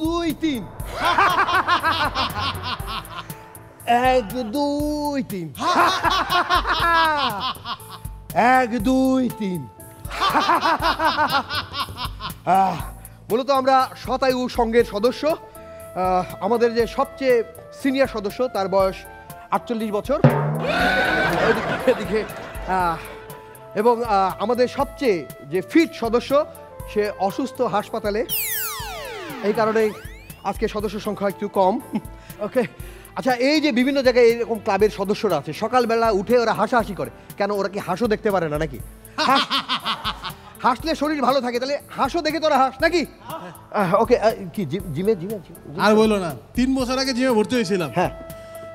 দুই তিন এক দুই তিন এক দুই তিন মূলত আমরা শতায়ু সংঘের সদস্য। আমাদের যে সবচেয়ে সিনিয়র সদস্য তার বয়স 48 বছর এদিকে, এবং আমাদের সবচেয়ে যে ফিট সদস্য সে অসুস্থ হাসপাতালে, এই কারণে আজকে সদস্য সংখ্যা একটু কম। ওকে, আচ্ছা, এই যে বিভিন্ন জায়গায় এরকম ক্লাবের সদস্যরা আছে, সকালবেলা উঠে ওরা হাসাহাসি করে কেন? ওরা কি হাসও দেখতে পারে না নাকি? হাসলে শরীর ভালো থাকে, তাহলে হাসও দেখে তোরা হাস নাকি? ওকে, কি জিমে জিমে আর বলো না, 3 বছর আগে জিমে ভর্তি হয়েছিলাম। হ্যাঁ,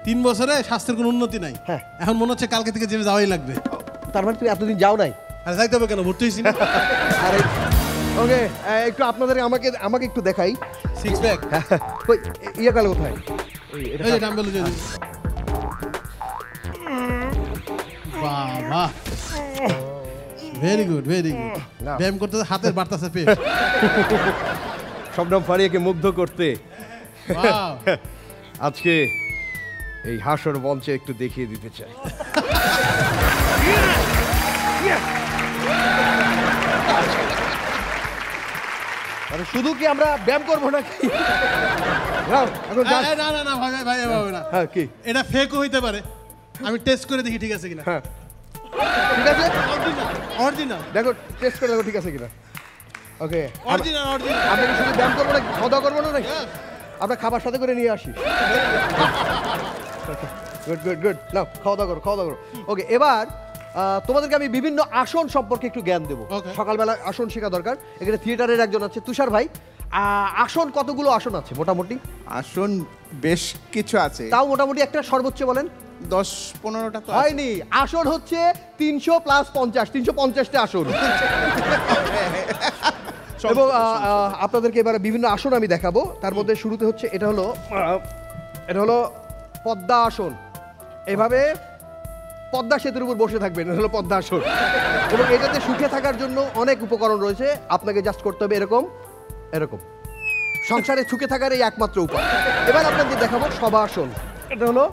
3 বছরে স্বাস্থ্যের কোনো উন্নতি নাই। হ্যাঁ, এখন মনে হচ্ছে কালকে থেকে জিমে যাওয়াই লাগবে। তার মানে তুমি এতদিন যাও নাই? আরে যাইতে হবে কেন, ভর্তি হয়েছি না। আরে ওকে, একটু আপনাদের আমাকে একটু দেখাই। 6 প্যাক কই ইয়া গেল কোথায়? এই যে ডাম্বেল যে বাবা, ভেরি গুড ভেরি গুড। ব্যায়াম করতে হাতের বাড়তাছে পেট। শবনম ফারিয়াকে মুগ্ধ করতে আজকে এই হাসর মঞ্চে একটু দেখিয়ে দিতে চাই। আরে শুধু কি আমরা ব্যায়াম করবো নাকি? না না না ভাই ভাই ভাই না। হ্যাঁ, কি এটা ফেকও হইতে পারে, আমি টেস্ট করে দেখি ঠিক আছে কিনা। হ্যাঁ ঠিক আছে, অরিজিনাল দেখো, টেস্ট করে দেখো ঠিক আছে কিনা। ওকে, অরিজিনাল অরিজিনাল। আমরা কি শুধু ব্যায়াম করবো না, খাওয়া দাওয়া করবো না নাকি? আমরা খাবার সাথে করে নিয়ে আসি। গুড গুড গুড, নাও খাওয়া দাওয়া করো, খাওয়া দাওয়া করো। ওকে, এবার তোমাদেরকে আমি বিভিন্ন আসন সম্পর্কে একটু জ্ঞান দেবো। সকালবেলা আসন শেখা দরকার। এখানে থিয়েটারের একজন আছে, তুষার ভাই। আসন কতগুলো আসন আছে মোটামুটি? আসন বেশ কিছু আছে, তাও মোটামুটি একটা সর্বোচ্চ বলেন। 10-15টা তো হয়নি, আসন হচ্ছে 300 + 50, 350টা আসন। এবং আপনাদেরকে এবার বিভিন্ন আসন আমি দেখাবো। তার মধ্যে শুরুতে হচ্ছে এটা হলো পদ্মা আসন। এভাবে পদ্মা সেতুর উপর বসে থাকবেন, এটা হলো পদ্মা আসন। এবং এটাতে সুখে থাকার জন্য অনেক উপকরণ রয়েছে, আপনাকে জাস্ট করতে হবে এরকম এরকম। সংসারে সুখে থাকার এই একমাত্র উপায়। এবার আপনাদের দেখাবো সবাসন। এটা হলো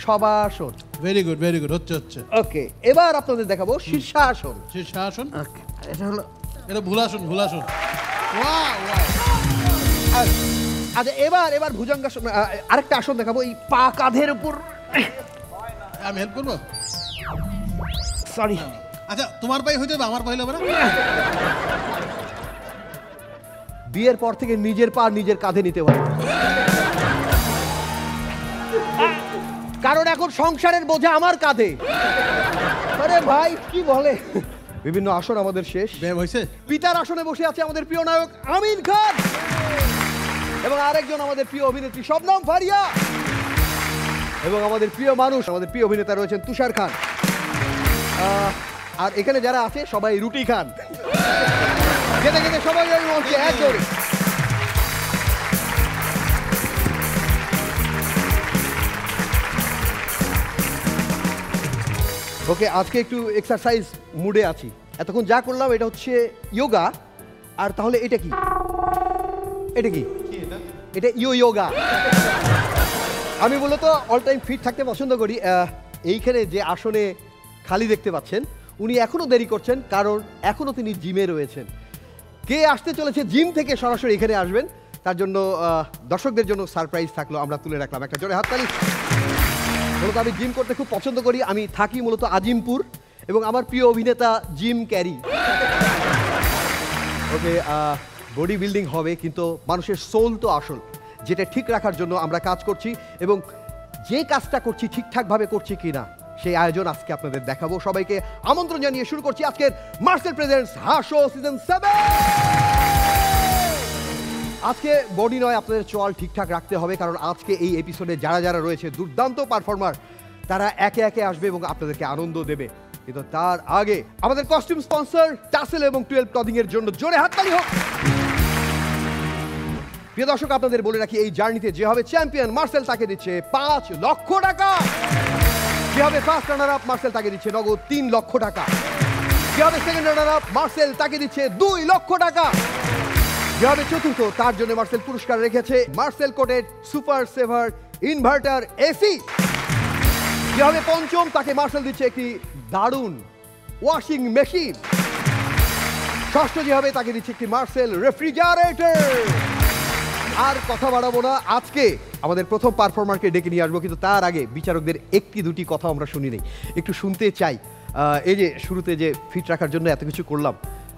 সবাসন। ভেরি গুড ভেরি গুড, হচ্ছে হচ্ছে। ওকে, এবার আপনাদের দেখাবো শীর্ষাসন। শীর্ষাসন, এটা হলো, এটা ভুলাসন ভুলাসন। Wow wow. আচ্ছা, এবার ভুজঙ্গাসন। আরেকটা আসন দেখাবো, এই পা কাঁধের উপর। আমি হেল্প করবো? সরি। আচ্ছা, তোমার পাই হইতে হবে, আমার পাই হবে না? বিয়ের পর থেকে নিজের পা নিজের কাঁধে নিতে পারে, কারণ এখন সংসারের বোঝা আমার কাঁধে। আরে ভাই কি বলে, বিভিন্ন আসন আমাদের শেষ। ব্যায়াম হয়েছে। পিতার আসনে বসে আছে আমাদের প্রিয় নায়ক আমিন খান, এবং আরেকজন আমাদের প্রিয় অভিনেত্রী শবনম ফারিয়া, এবং আমাদের প্রিয় মানুষ, আমাদের প্রিয় অভিনেতা রয়েছেন তুষার খান। আর এখানে যারা আছে সবাই রুটি খান, খেতে খেতে সবাই মঞ্চে এক করে। ওকে, আজকে একটু এক্সারসাইজ মুডে আছি। এতক্ষণ যা করলাম এটা হচ্ছে যোগা। আর তাহলে এটা কি? এটা কি? এটা যোগা। আমি মূলত অল টাইম ফিট থাকতে পছন্দ করি। এইখানে যে আসনে খালি দেখতে পাচ্ছেন, উনি এখনো দেরি করছেন, কারণ এখনো তিনি জিমে রয়েছেন। কে আসতে চলেছে জিম থেকে সরাসরি এখানে আসবেন, তার জন্য দর্শকদের জন্য সারপ্রাইজ থাকলো, আমরা তুলে রাখলাম। একটা জোরে হাততালি। মূলত আমি জিম করতে খুব পছন্দ করি। আমি থাকি মূলত আজিমপুর, এবং আমার প্রিয় অভিনেতা জিম ক্যারি। ওকে, বডি বিল্ডিং হবে, কিন্তু মানুষের সোল তো আসল, যেটা ঠিক রাখার জন্য আমরা কাজ করছি, এবং যে কাজটা করছি ঠিকঠাকভাবে করছি কিনা সেই আয়োজন আজকে আপনাদের দেখাবো। সবাইকে আমন্ত্রণ জানিয়ে শুরু করছি আজকের মার্সেল প্রেজেন্টস হাসো সিজন 7। আজকে বডি নয়, আপনাদের চোয়াল ঠিকঠাক রাখতে হবে, কারণ আজকে এই এপিসোডে যারা যারা রয়েছে দুর্দান্ত পারফর্মার, তারা একে একে আসবে এবং আপনাদেরকে আনন্দ দেবে, কিন্তু তার আগে আমাদের কস্টিউম স্পন্সর টাসেল এবং 12 ক্লদিং এর জন্য জোরে হাততালি হোক। প্রিয় দর্শক, আপনাদের বলে রাখি, এই জার্নিতে যে হবে চ্যাম্পিয়ন মার্সেল তাকে দিচ্ছে 5 লক্ষ টাকা, যে হবে ফার্স্ট রানার আপ মার্সেল তাকে দিচ্ছে নগদ 3 লক্ষ টাকা, যে হবে সেকেন্ড রানার আপ মার্সেল তাকে দিচ্ছে 2 লক্ষ টাকা, যে হবে চতুর্থ তার জন্য মার্সেল পুরস্কার রেখেছে Marcel coated super saver inverter AC, যে হবে পঞ্চম তাকে মার্সেল দিচ্ছে একটি দারুণ ওয়াশিং মেশিন, ষষ্ঠ যে হবে তাকে দিচ্ছে একটি মার্সেল রেফ্রিজারেটর। আর কথা বাড়াবো না, আজকে আমাদের প্রথম পারফর্মারকে ডেকে নিয়ে আসবো, কিন্তু তার আগে বিচারকদের একটি দুটি কথা আমরা শুনি নেই, একটু শুনতে চাই। এই যে শুরুতে যে ফিট রাখার জন্য এত কিছু করলাম,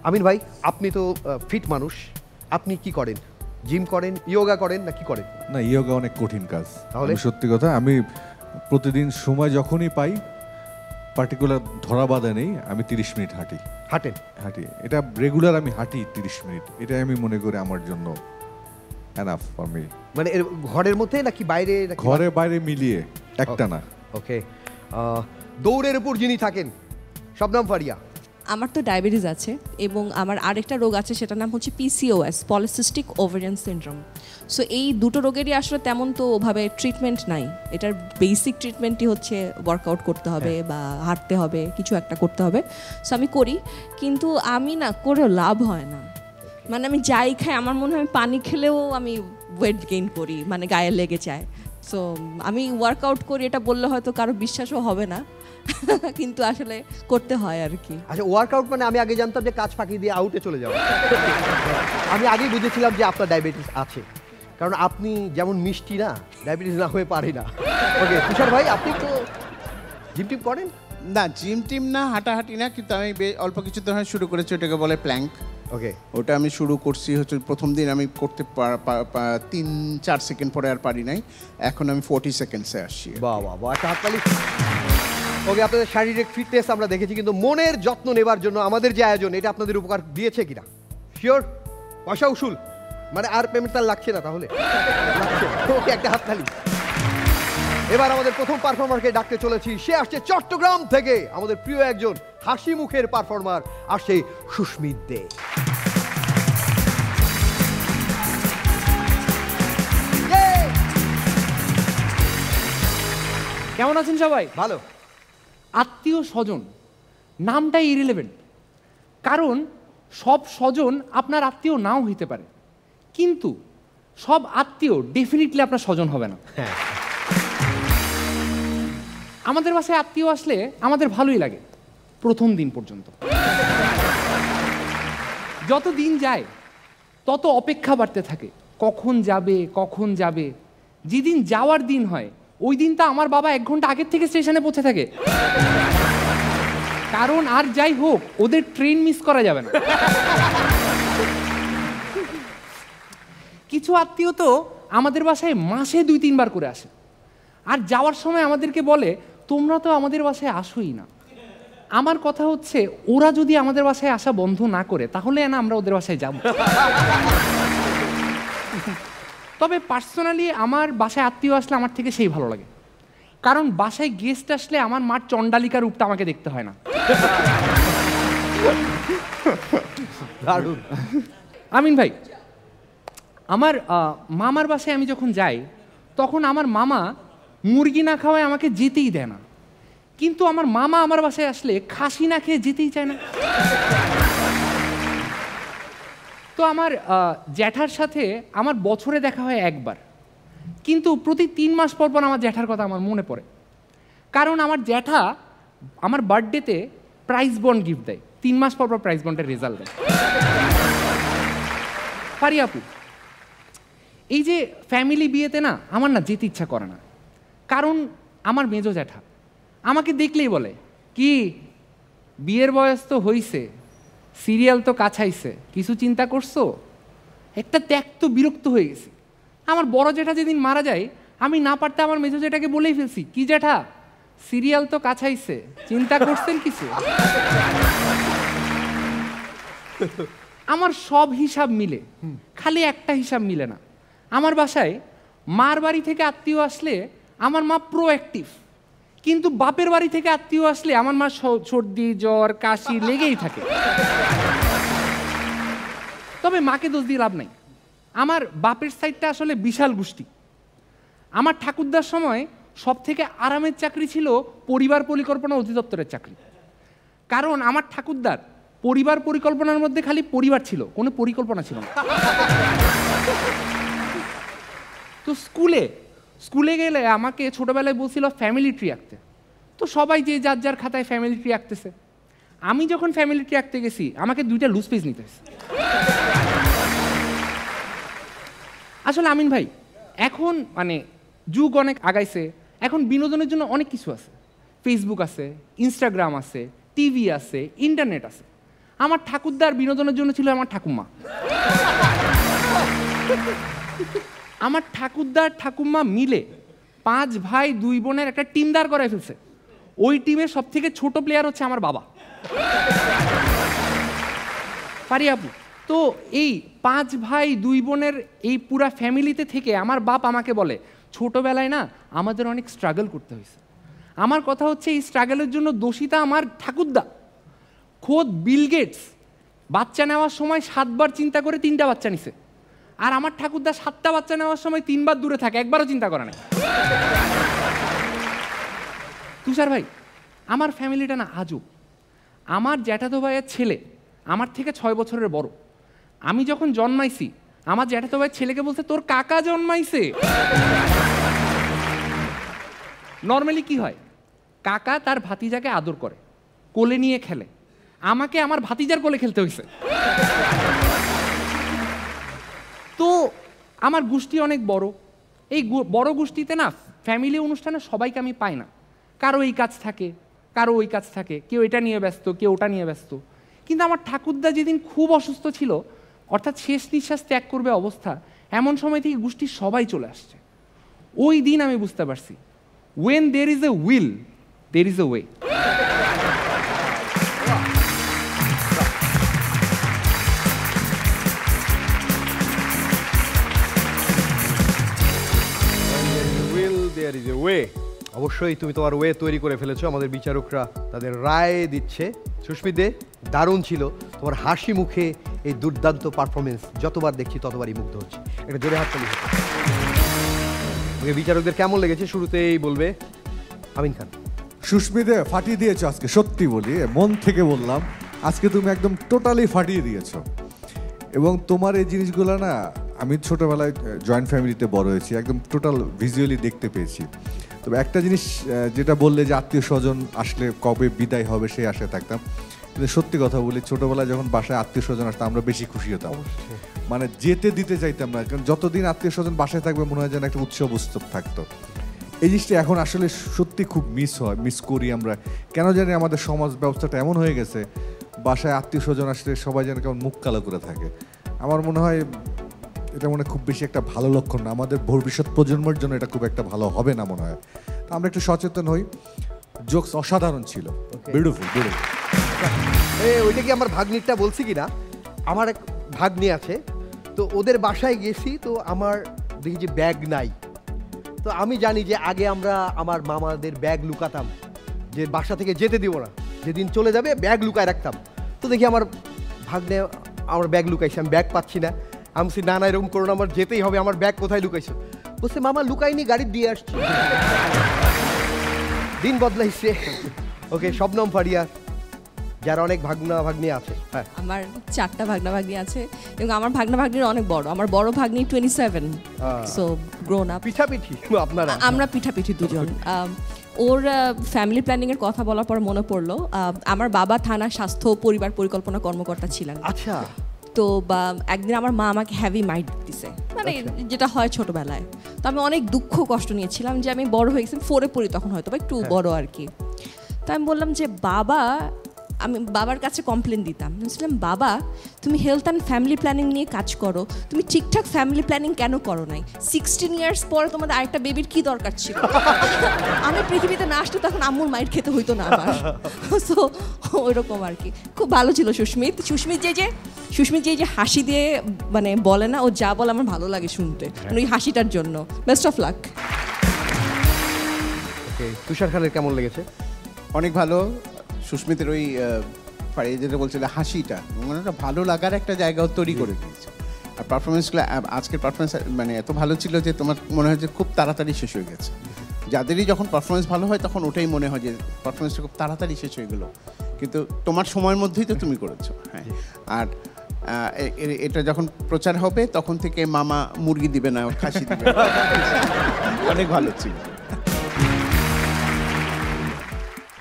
আমিন ভাই আপনি তো ফিট মানুষ, আপনি কি করেন? জিম করেন, ইয়োগা করেন, না কি করেন? না, ইয়োগা অনেক কঠিন কাজ। তাহলে? আমি সত্যি কথা, আমি প্রতিদিন সময় যখনই পাই, পার্টিকুলার ধরা বাঁধা নেই, আমি 30 মিনিট হাঁটি। এটা রেগুলার আমি হাঁটি 30 মিনিট, এটাই আমি মনে করি আমার জন্য এনাফ ফর মি। মানে ঘরের মধ্যে নাকি বাইরে? ঘরে বাইরে মিলিয়ে একটা না। ওকে, দৌড়ের উপর যিনি থাকেন, শবনম ফারিয়া। আমার তো ডায়াবেটিস আছে এবং আমার আরেকটা রোগ আছে, সেটার নাম হচ্ছে PCOS, polycystic ovarian syndrome. So এই দুটো রোগেরই আসলে তেমন তো ওভাবে ট্রিটমেন্ট নাই। এটার বেসিক ট্রিটমেন্টই হচ্ছে ওয়ার্কআউট করতে হবে বা হাঁটতে হবে, কিছু একটা করতে হবে। সো আমি করি, কিন্তু আমি না করেও লাভ হয় না। মানে আমি যাই খাই, আমার মনে হয় আমি পানি খেলেও আমি ওয়েট গেইন করি, মানে গায়ে লেগে যায়। সো আমি ওয়ার্কআউট করি, এটা বললে হয়তো কারো বিশ্বাসও হবে না, কিন্তু আসলে করতে হয় আর কি। আচ্ছা, ওয়ার্কআউট মানে আমি আগে জানতাম যে কাজ ফাঁকি দিয়ে আউটে চলে যাওয়া। আমি আগেই বুঝেছিলাম যে আপনার ডায়াবেটিস আছে, কারণ আপনি যেমন মিষ্টি না, ডায়াবেটিস না হয়ে পারে না। ওকে, তুষার ভাই আপনি তো জিম টিম করেন? না, জিম টিম না, হাঁটাহাঁটি না, কিন্তু আমি অল্প কিছু ধরনের শুরু করেছি, ওটাকে বলে প্ল্যাঙ্ক। ওকে, ওটা আমি শুরু করছি হচ্ছে প্রথম দিন আমি করতে 3-4 সেকেন্ড পরে আর পারি নাই, এখন আমি 40 সেকেন্ডসে আসছি। বাহ বাহ বাহ, একটা হাততালি। ওকে, আপনাদের শারীরিক ফিটনেস আমরা দেখেছি, কিন্তু মনের যত্ন নেবার জন্য আমাদের যে আয়োজন, এটা আপনাদের উপকার দিয়েছে কিনা? শিওর? পয়সা উসুল মানে আর পেমেন্ট তার লাগছে না? তাহলে ওকে, একটা হাততালি। এবার আমাদের প্রথম পারফর্মারকে ডাকতে চলেছি, সে আসছে চট্টগ্রাম থেকে, আমাদের প্রিয় একজন হাসি মুখের পারফর্মার, আসছে সুস্মিত দে। কেমন আছেন সবাই? ভালো। আত্মীয় স্বজন নামটাই ইরিলেভেন্ট, কারণ সব স্বজন আপনার আত্মীয় নাও হইতে পারে, কিন্তু সব আত্মীয় ডেফিনেটলি আপনার স্বজন হবে না। আমাদের বাসায় আত্মীয় আসলে আমাদের ভালোই লাগে প্রথম দিন পর্যন্ত। যত দিন যায় তত অপেক্ষা বাড়তে থাকে, কখন যাবে কখন যাবে। যেদিন যাওয়ার দিন হয় ওই দিনটা আমার বাবা 1 ঘন্টা আগের থেকে স্টেশনে পৌঁছে থাকে, কারণ আর যাই হোক ওদের ট্রেন মিস করা যাবে না। কিছু আত্মীয় তো আমাদের বাসায় মাসে 2-3 বার করে আসে, আর যাওয়ার সময় আমাদেরকে বলে তোমরা তো আমাদের বাসায় আসোই না। আমার কথা হচ্ছে, ওরা যদি আমাদের বাসায় আসা বন্ধ না করে তাহলে না আমরা ওদের বাসায় যাব। তবে পার্সোনালি আমার বাসায় আত্মীয় আসলে আমার থেকে সেই ভালো লাগে, কারণ বাসায় গেস্ট আসলে আমার মার চণ্ডালিকা রূপটা আমাকে দেখতে হয় না। দারুণ। আমিন ভাই, আমার মামার বাসায় আমি যখন যাই তখন আমার মামা মুরগি না খাওয়ায় আমাকে যেতেই দেয় না, কিন্তু আমার মামা আমার বাসায় আসলে খাসি না খেয়ে যেতেই চায় না। তো আমার জ্যাঠার সাথে আমার বছরে দেখা হয় একবার, কিন্তু প্রতি 3 মাস পর পর আমার জ্যাঠার কথা আমার মনে পড়ে, কারণ আমার জ্যাঠা আমার বার্থডেতে প্রাইজ বন্ড গিফট দেয়, 3 মাস পর পর প্রাইজ বন্ডের রেজাল্ট দেয়। পারি আপু, এই যে ফ্যামিলি বিয়েতে না আমার না যেতে ইচ্ছা করে না, কারণ আমার মেজো জ্যাঠা আমাকে দেখলেই বলে কি বিয়ের বয়স তো হইছে, সিরিয়াল তো কাছাইছে, কিছু চিন্তা করছো? একটা ত্যাগ তো বিরক্ত হয়ে গেছি। আমার বড় জ্যাঠা যেদিন মারা যায় আমি না পারতে আমার মেজো জ্যাঠাকে বলেই ফেলছি, কি জ্যাঠা সিরিয়াল তো কাছাইছে, চিন্তা করছেন কিছু? আমার সব হিসাব মিলে, খালি একটা হিসাব মিলে না। আমার বাসায় মার বাড়ি থেকে আত্মীয় আসলে আমার মা প্রোঅ্যাক্টিভ, কিন্তু বাপের বাড়ি থেকে আত্মীয় আসলে আমার মা সর্দি জ্বর কাশি লেগেই থাকে। তবে মাকে দোষ দিয়ে লাভ নাই, আমার বাপের সাইডটা আসলে বিশাল গোষ্ঠী। আমার ঠাকুরদার সময় সব থেকে আরামের চাকরি ছিল পরিবার পরিকল্পনা অধিদপ্তরের চাকরি। কারণ আমার ঠাকুরদার পরিবার পরিকল্পনার মধ্যে খালি পরিবার ছিল, কোনো পরিকল্পনা ছিল না। তো স্কুলে গেলে আমাকে ছোটবেলায় বলছিল ফ্যামিলি ট্রি আঁকতে। তো সবাই যে যার যার খাতায় ফ্যামিলি ট্রি আঁকতেছে। আমি যখন ফ্যামিলি ট্রি আঁকতে গেছি আমাকে 2টা লুজ পেজ নিতে হয়েছে। আসলে আমিন ভাই, এখন মানে যুগ অনেক আগাইছে, এখন বিনোদনের জন্য অনেক কিছু আছে। ফেসবুক আছে, ইনস্টাগ্রাম আছে, টিভি আছে, ইন্টারনেট আছে। আমার ঠাকুরদার বিনোদনের জন্য ছিল আমার ঠাকুমা। আমার ঠাকুরদার ঠাকুমা মিলে 5 ভাই 2 বোনের একটা টিম দাঁড় করায় ফেলছে। ওই টিমের সব থেকে ছোট প্লেয়ার হচ্ছে আমার বাবা। পারি আপু, তো এই 5 ভাই 2 বোনের এই পুরা ফ্যামিলিতে থেকে আমার বাপ আমাকে বলে, ছোটবেলায় না আমাদের অনেক স্ট্রাগল করতে হয়েছে। আমার কথা হচ্ছে এই স্ট্রাগলের জন্য দোষিতা আমার ঠাকুরদা। খোদ বিল গেটস বাচ্চা নেওয়ার সময় 7 বার চিন্তা করে 3টা বাচ্চা নিছে, আর আমার ঠাকুরদা 7টা বাচ্চা নেওয়ার সময় 3 বার দূরে থাকে, একবারও চিন্তা করে না। তুষার ভাই, আমার ফ্যামিলিটা না আজব। আমার জ্যাঠাতো ভাইয়ের ছেলে আমার থেকে 6 বছরের বড়। আমি যখন জন্মাইছি আমার জ্যাঠাতো ভাইয়ের ছেলেকে বলছে তোর কাকা জন্মাইছে। নর্মালি কি হয়, কাকা তার ভাতিজাকে আদর করে, কোলে নিয়ে খেলে। আমাকে আমার ভাতিজার কোলে খেলতে হয়েছে। তো আমার গোষ্ঠী অনেক বড়। এই বড় গোষ্ঠীতে না ফ্যামিলি অনুষ্ঠানে সবাইকে আমি পাই না। কারো এই কাজ থাকে, কারো ওই কাজ থাকে, কেউ এটা নিয়ে ব্যস্ত, কেউ ওটা নিয়ে ব্যস্ত। কিন্তু আমার ঠাকুরদা যেদিন খুব অসুস্থ ছিল, অর্থাৎ শেষ নিঃশ্বাস ত্যাগ করবে অবস্থা, এমন সময় থেকে গোষ্ঠীর সবাই চলে আসছে। ওই দিন আমি বুঝতে পারছি, when there is a will, there is a way. There is a way. অবশ্যই তুমি তোমার ওয়ে তৈরি করে ফেলেছো। আমাদের বিচারকরা তাদের রায় দিচ্ছে। সুস্মিত দে, দারুণ ছিল তোমার হাসি মুখে এই দুর্দান্ত পারফরমেন্স। যতবার দেখছি ততবারই মুগ্ধ হচ্ছে। এটা জোরে হাততালি হচ্ছে। বিচারকদের কেমন লেগেছে শুরুতেই বলবে আমিন খান। সুস্মিতে ফাটিয়ে দিয়েছো আজকে, সত্যি বলি, মন থেকে বললাম, আজকে তুমি একদম টোটালি ফাটিয়ে দিয়েছো। এবং তোমার এই জিনিসগুলো না, আমি ছোটোবেলায় জয়েন্ট ফ্যামিলিতে বড় হয়েছি, একদম টোটাল ভিজুয়ালি দেখতে পেয়েছি। তবে একটা জিনিস যেটা বললে যে আত্মীয় স্বজন আসলে কবে বিদায় হবে সেই আশায় থাকতাম, কিন্তু সত্যি কথা বলি, ছোটোবেলায় যখন বাসায় আত্মীয় স্বজন আসতো আমরা বেশি খুশি হতাম, মানে যেতে দিতে চাইতাম না। কারণ যতদিন আত্মীয় স্বজন বাসায় থাকবে মনে হয় যেন একটা উৎসব উৎসব থাকতো। এই জিনিসটা এখন আসলে সত্যি খুব মিস করি আমরা। কেন জানি আমাদের সমাজ ব্যবস্থাটা এমন হয়ে গেছে, বাসায় আত্মীয় স্বজন আসলে সবাই যেন কেমন মুখ কালো করে থাকে। আমার মনে হয় এটা মনে খুব বেশি একটা ভালো লক্ষণ না, আমাদের ভবিষ্যৎ প্রজন্মের জন্য এটা খুব একটা ভালো হবে না মনে হয়। তো আমরা একটু সচেতন হই। জোকস অসাধারণ ছিল, বিউটিফুল বিউটিফুল। ওইটা কি আমার ভাগ্নিটা বলছি কি না, আমার এক ভাগ্নি আছে, তো ওদের বাসায় গেছি, তো আমার দেখি যে ব্যাগ নাই। তো আমি জানি যে আগে আমরা আমার মামাদের ব্যাগ লুকাতাম, যে বাসা থেকে যেতে দিব না, যেদিন চলে যাবে ব্যাগ লুকায় রাখতাম। তো দেখি আমার ভাগ্নে আমার ব্যাগ লুকাইছে, আমি ব্যাগ পাচ্ছি না। আমি বলছি না না এরকম করো না, আমার যেতেই হবে, আমার ব্যাগ কোথায় লুকাইছো? বলছে মামা লুকাইনি, গাড়ি দিয়ে আসছি। দিন বদলাইছে। ওকে, শবনম ফারিয়া, যার অনেক ভাগনা ভাগ্নি আছে। হ্যাঁ, আমার 4টা ভাগনা ভাগ্নি আছে এবং আমার ভাগনা ভাগ্নির অনেক বড়। আমার বড় ভাগ্নি 27, সো গ্রোন আপ। পিঠাপিঠি আপনারা? আমরা পিঠাপিঠি দুজন। ওর ফ্যামিলি প্ল্যানিং এর কথা বলার পর মনে পড়লো, আমার বাবা থানা স্বাস্থ্য পরিবার পরিকল্পনা কর্মকর্তা ছিলেন। আচ্ছা। তো একদিন আমার মা আমাকে হেভি মাইট দিছে, মানে যেটা হয় ছোটবেলায়। তো আমি অনেক দুঃখ কষ্ট নিয়েছিলাম যে আমি বড় হয়ে গেছি, 4-এ পড়ি তখন, হয়তো বা একটু বড় আর কি। তো আমি বললাম যে আমি বাবার কাছে কমপ্লেন দিতাম, বলছিলাম বাবা তুমি হেলথ অ্যান্ড ফ্যামিলি প্ল্যানিং নিয়ে কাজ করো, তুমি ঠিকঠাক ফ্যামিলি প্ল্যানিং কেন করো নাই? 16 ইয়ার্স পরে তোমাদের আরেকটা বেবির কি দরকার ছিল? আমি পৃথিবীতে না আসতো তখন আম্মুর মাইট খেতে হইতো না আমার। সো ওইরকম আর কি। খুব ভালো ছিল সুস্মিত যে হাসি দিয়ে মানে বলে না, ও যা বলে আমার ভালো লাগে শুনতে, ওই হাসিটার জন্য। Best of luck. Okay, okay, Tushar খানের কেমন লেগেছে? অনেক ভালো। সুস্মিতের ওই যেটা বলছিল হাসিটা, মানে একটা ভালো লাগার একটা জায়গাও তৈরি করে দিয়েছে। আর পারফরমেন্সগুলো, আজকের পারফরমেন্স মানে এত ভালো ছিল যে তোমার মনে হয় যে খুব তাড়াতাড়ি শেষ হয়ে গেছে। যাদেরই যখন পারফরমেন্স ভালো হয় তখন ওটাই মনে হয় যে পারফরমেন্সটা খুব তাড়াতাড়ি শেষ হয়ে গেলো, কিন্তু তোমার সময়ের মধ্যেই তো তুমি করেছো। হ্যাঁ, আর এটা যখন প্রচার হবে তখন থেকে মামা মুরগি দিবে না, খাসি দিবে। অনেক ভালো ছিল।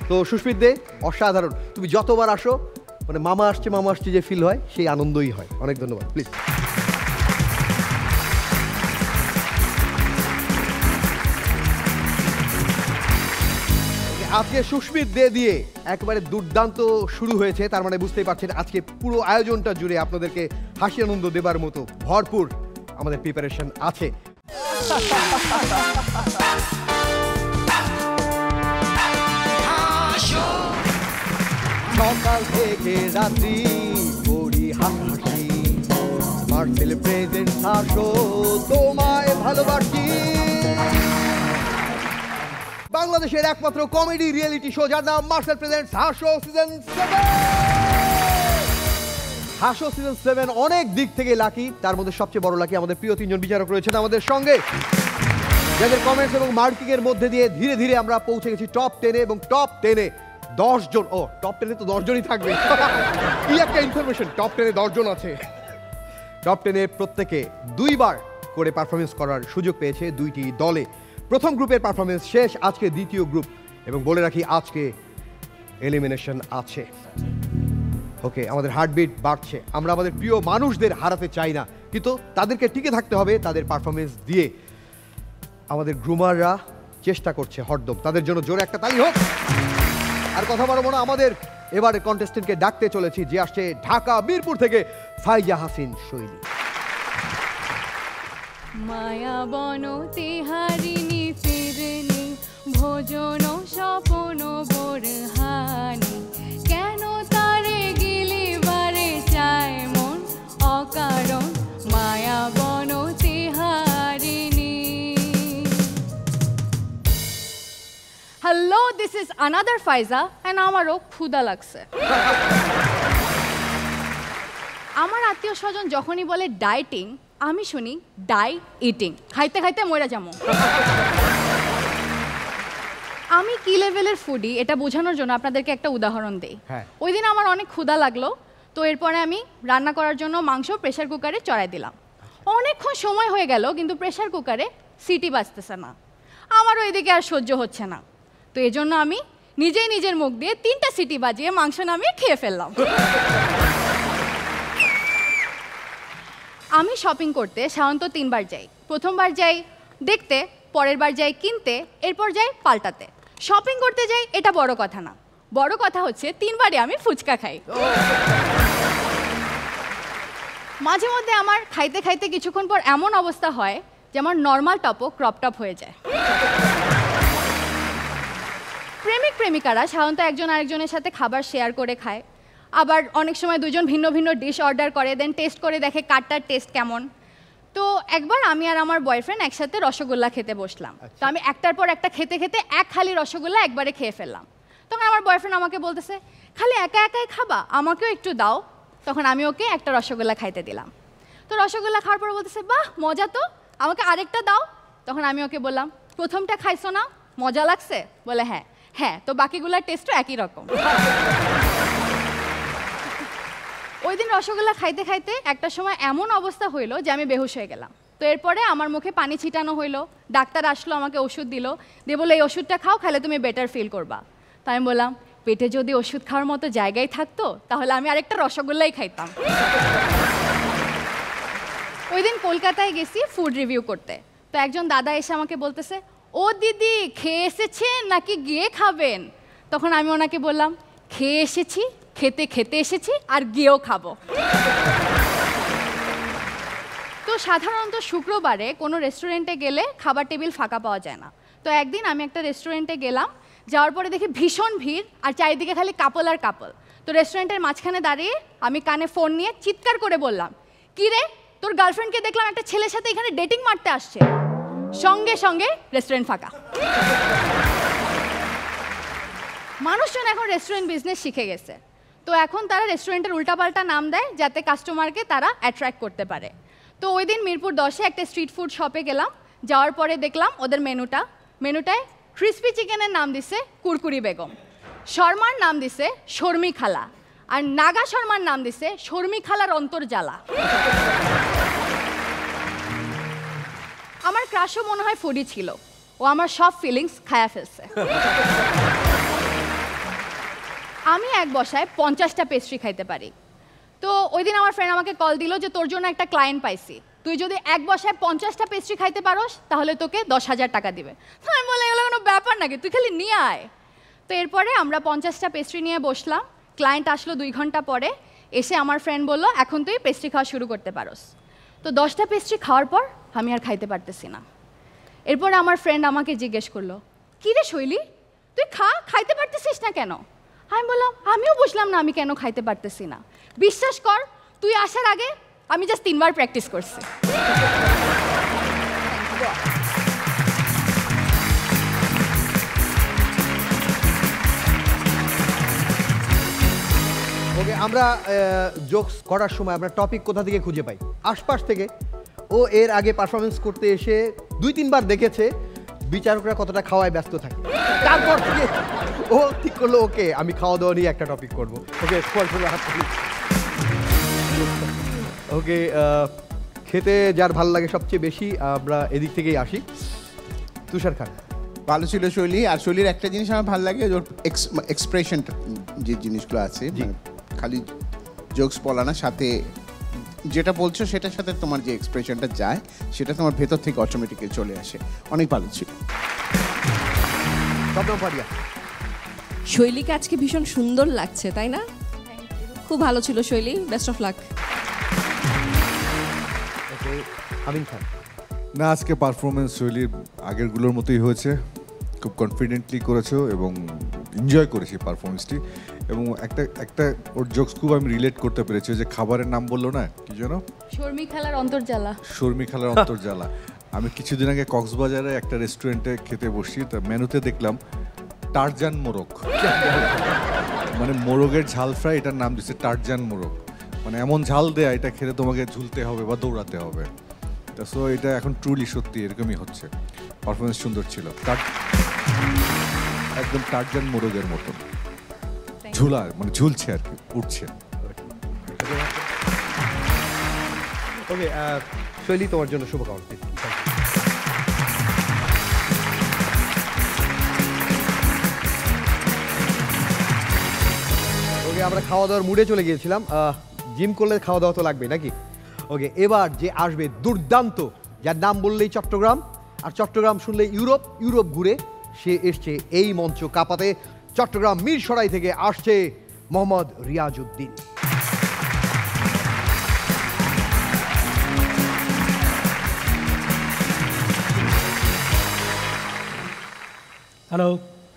তো সুস্মিত দে অসাধারণ, তুমি যতবার আসো মানে মামা আসছে যে ফিল হয় সেই আনন্দই হয়। অনেক ধন্যবাদ। প্লিজ আজকে সুস্মিত দে দিয়ে একেবারে দুর্দান্ত শুরু হয়েছে, তার মানে বুঝতেই পারছেন আজকে পুরো আয়োজনটা জুড়ে আপনাদেরকে হাসি আনন্দ দেবার মতো ভরপুর আমাদের প্রিপারেশন আছে। সকাল থেকে রাত্রি করি হাসি, মার্সেল প্রেজেন্ট হাসো, তোমায় ভালোবাসি। বাংলাদেশের একমাত্র কমেডি রিয়েলিটি শো যার নাম মার্সেল প্রেজেন্টস হাসো সিজন 7। হাসো সিজন 7 অনেক দিক থেকে লাকি, তার মধ্যে সবচেয়ে বড় লাকি আমাদের প্রিয় তিনজন বিচারক রয়েছেন আমাদের সঙ্গে, যাদের কমেন্টস এবং মার্কিং এর মধ্যে দিয়ে ধীরে ধীরে আমরা পৌঁছে গেছি টপ 10-এ, এবং টপ 10-এ 10 জন। ও, টপ 10-এ তো 10 জনই থাকবে, কি একটা ইনফরমেশন, টপ 10-এ 10 জন আছে। টপ 10-এ প্রত্যেকে 2 বার করে পারফরমেন্স করার সুযোগ পেয়েছে দুইটি দলে। প্রথম গ্রুপের পারফরমেন্স শেষ, আজকে দ্বিতীয় গ্রুপ, এবং বলে রাখি আজকে এলিমিনেশন আছে। ওকে, আমাদের হার্টবিট বাড়ছে, আমরা আমাদের প্রিয় মানুষদের হারাতে চাই না, কিন্তু তাদেরকে টিকে থাকতে হবে তাদের পারফরমেন্স দিয়ে। আমাদের গ্রুমাররা চেষ্টা করছে হরদম, তাদের জন্য জোরে একটা তালি হোক। আর কথা বলবো না, আমাদের এবারে কন্টেস্টেন্টকে ডাকতে চলেছি, যে আসছে ঢাকা মিরপুর থেকে, ফাইজা হাসিন শৈলী। মায়া বন তিহারিণী ফিরনি ভোজন স্বপন বোরহানি, কেন তারে গিলিবারে চায় মন অকারণ, মায়া বন তিহারিণী। Hello, this is another Faiza and আমারও ক্ষুধা লাগছে। আমার আত্মীয় স্বজন যখনই বলে ডায়েটিং, আমি শুনি ডাই ইটিং, খাইতে খাইতে মরে যাবো। আমি কি লেভেলের ফুডি এটা বোঝানোর জন্য আপনাদেরকে একটা উদাহরণ দেই। ওই দিন আমার অনেক ক্ষুধা লাগলো, তো এরপরে আমি রান্না করার জন্য মাংস প্রেসার কুকারে চড়াই দিলাম। অনেকক্ষণ সময় হয়ে গেল, কিন্তু প্রেসার কুকারে সিটি বাজতেছে না। আমারও এদিকে আর সহ্য হচ্ছে না, তো এজন্য আমি নিজেই নিজের মুখ দিয়ে 3টা সিটি বাজিয়ে মাংস নামিয়ে খেয়ে ফেললাম। আমি শপিং করতে সাধারণত 3 বার যাই। প্রথমবার যাই দেখতে, পরের বার যাই কিনতে, এরপর যাই পাল্টাতে। শপিং করতে যাই, এটা বড় কথা না, বড় কথা হচ্ছে 3 বারে আমি ফুচকা খাই। মাঝে মধ্যে আমার খাইতে খাইতে কিছুক্ষণ পর এমন অবস্থা হয় যে আমার নর্মাল টপও ক্রপ টপ হয়ে যায়। প্রেমিক প্রেমিকারা সাধারণত একজন আরেকজনের সাথে খাবার শেয়ার করে খায়, আবার অনেক সময় দুজন ভিন্ন ভিন্ন ডিশ অর্ডার করে, দেন টেস্ট করে দেখে কারটার টেস্ট কেমন। তো একবার আমি আর আমার বয়ফ্রেন্ড একসাথে রসগোল্লা খেতে বসলাম। তো আমি একটার পর একটা খেতে খেতে এক খালি রসগোল্লা একবারে খেয়ে ফেললাম। তখন আমার বয়ফ্রেন্ড আমাকে বলতেছে, খালি একা একাই খাবা, আমাকেও একটু দাও। তখন আমি ওকে একটা রসগোল্লা খাইতে দিলাম। তো রসগোল্লা খাওয়ার পর বলতেছে, বাহ মজা তো, আমাকে আরেকটা দাও। তখন আমি ওকে বললাম, প্রথমটা খাইছো না, মজা লাগছে? বলে হ্যাঁ। হ্যাঁ, তো বাকিগুলোর টেস্টও একই রকম। ওই দিন রসগোল্লা খাইতে খাইতে একটা সময় এমন অবস্থা হইলো যে আমি বেহুশ হয়ে গেলাম। তো এরপরে আমার মুখে পানি ছিটানো হইলো, ডাক্তার আসলো, আমাকে ওষুধ দিল, দিয়ে বলে এই ওষুধটা খাও, খেলে তুমি বেটার ফিল করবা। তাই আমি বললাম, পেটে যদি ওষুধ খাওয়ার মতো জায়গায় থাকতো তাহলে আমি আরেকটা রসগোল্লাই খাইতাম। ওই দিন কলকাতায় গেছি ফুড রিভিউ করতে। তো একজন দাদা এসে আমাকে বলতেছে, ও দিদি খেয়ে এসেছেন নাকি গিয়ে খাবেন? তখন আমি ওনাকে বললাম, খেয়ে এসেছি, খেতে খেতে এসেছি, আর গিয়েও খাবো। তো সাধারণত শুক্রবারে কোনো রেস্টুরেন্টে গেলে খাবার টেবিল ফাঁকা পাওয়া যায় না। তো একদিন আমি একটা রেস্টুরেন্টে গেলাম, যাওয়ার পরে দেখি ভীষণ ভিড়, আর চারিদিকে খালি কাপল আর কাপল। তো রেস্টুরেন্টের মাঝখানে দাঁড়িয়ে আমি কানে ফোন নিয়ে চিৎকার করে বললাম, কি রে, তোর গার্লফ্রেন্ডকে দেখলাম একটা ছেলের সাথে এখানে ডেটিং মারতে আসছে। সঙ্গে সঙ্গে রেস্টুরেন্ট ফাঁকা। মানুষজন এখন রেস্টুরেন্ট বিজনেস শিখে গেছে, তো এখন তারা রেস্টুরেন্টের উল্টাপাল্টা নাম দেয় যাতে কাস্টমারকে তারা অ্যাট্রাক্ট করতে পারে। তো ওই দিন মিরপুর 10-এ একটা স্ট্রিট ফুড শপে গেলাম, যাওয়ার পরে দেখলাম ওদের মেনুটায় ক্রিসপি চিকেনের নাম দিছে কুরকুরি বেগম, শর্মার নাম দিছে শর্মি খালা, আর নাগা শর্মার নাম দিছে শর্মি খালার অন্তর্জালা। আমার ক্রাশও মনে হয় ফুডি ছিল, ও আমার সব ফিলিংস খায়া ফেলছে। আমি এক বসায় 50টা পেস্ট্রি খাইতে পারি। তো ওই দিন আমার ফ্রেন্ড আমাকে কল দিল যে তোর জন্য একটা ক্লায়েন্ট পাইছি, তুই যদি এক বসায় 50টা পেস্ট্রি খাইতে পারোস তাহলে তোকে 10,000 টাকা দিবে। আমি বলে এগুলো কোনো ব্যাপার নাকি, তুই খালি নিয়ে আয়। তো এরপরে আমরা 50টা পেস্ট্রি নিয়ে বসলাম, ক্লায়েন্ট আসলো 2 ঘন্টা পরে, এসে আমার ফ্রেন্ড বলল এখন তুই পেস্ট্রি খাওয়া শুরু করতে পারোস। তো 10টা পেস্ট্রি খাওয়ার পর আমি আর খাইতে পারতেছি না। এরপরে আমার ফ্রেন্ড আমাকে জিজ্ঞেস করলো, কী রে শৈলী, তুই খাইতে পারতেছিস না কেন? আমি বললাম আমিও বুঝলাম না আমি কেন খাইতে পারতেছি না। বিশ্বাস কর, তুই আসার আগে আমি জাস্ট 3 বার প্র্যাকটিস করছি। ওকে, আমরা জোকস করার সময় আমরা টপিক কোথা থেকে খুঁজে পাই? আশপাশ থেকে। ও এর আগে পারফরমেন্স করতে এসে 2-3 বার দেখেছে বিচারকরা কতটা খাওয়ায় ব্যস্ত থাকে, তারপর থেকে ও ঠিক করলো ওকে আমি খাওয়া দাওয়া নিয়ে একটা টপিক করবো। ওকে, ওকে, খেতে যার ভাল লাগে সবচেয়ে বেশি, আমরা এদিক থেকেই আসি। তুষার খান। ভালো ছিল শৈলী, আর শৈলীর একটা জিনিস আমার ভালো লাগে, ওর এক্সপ্রেশনটা, যে জিনিসগুলো আছে, মানে খালি জোকস বলা না, সাথে যেটা বলছো সেটার সাথে তোমার যে এক্সপ্রেশনটা যায় সেটা তোমার ভেতর থেকে অটোমেটিক্যালি চলে আসে। অনেক ভালো ছিল। শৈলীকে আজকে ভীষণ সুন্দর লাগছে, তাই না? খুব ভালো ছিল শৈলী, বেস্ট অফ লাক। আমিন খান। না, আজকে পারফরমেন্স শৈলীর আগেরগুলোর মতোই হয়েছে, খুব কনফিডেন্টলি করেছো এবং এনজয় করেছি পারফরমেন্সটি। এবং একটা ওর জোকস খুব আমি রিলেট করতে পেরেছি, যে খাবারের নাম বললো না, কি যেন? শর্মি খালার অন্তর্জালা। শর্মি খালার অন্তর্জালা। আমি কিছুদিন আগে কক্সবাজারে একটা রেস্টুরেন্টে খেতে বসছি, তার মেনুতে দেখলাম টারজান মোরগ, মানে মোরগের ঝাল ফ্রাই, এটার নাম দিচ্ছে টারজান মোরগ। মানে এমন ঝাল দেয়া, এটা খেলে তোমাকে ঝুলতে হবে বা দৌড়াতে হবে। সো এটা এখন ট্রুলি সত্যি এরকমই হচ্ছে। পারফরমেন্স সুন্দর ছিল, একদম টারজান মোরগের মতো ঝুলা, মানে ঝুলছে আর কি, উঠছে। ওকে, শৈলী তোমার জন্য শুভকামনা। ওকে, আমরা খাওয়া দাওয়ার মুডে চলে গিয়েছিলাম। জিম করলে খাওয়া দাওয়া তো লাগবে নাকি? ওকে, এবার যে আসবে দুর্দান্ত, যার নাম বললেই চট্টগ্রাম, আর চট্টগ্রাম শুনলেই ইউরোপ, ইউরোপ ঘুরে সে এসছে এই মঞ্চ কাঁপাতে। চট্টগ্রাম মিরসরাই থেকে আসছে Mohammad Riazuddin. Hello.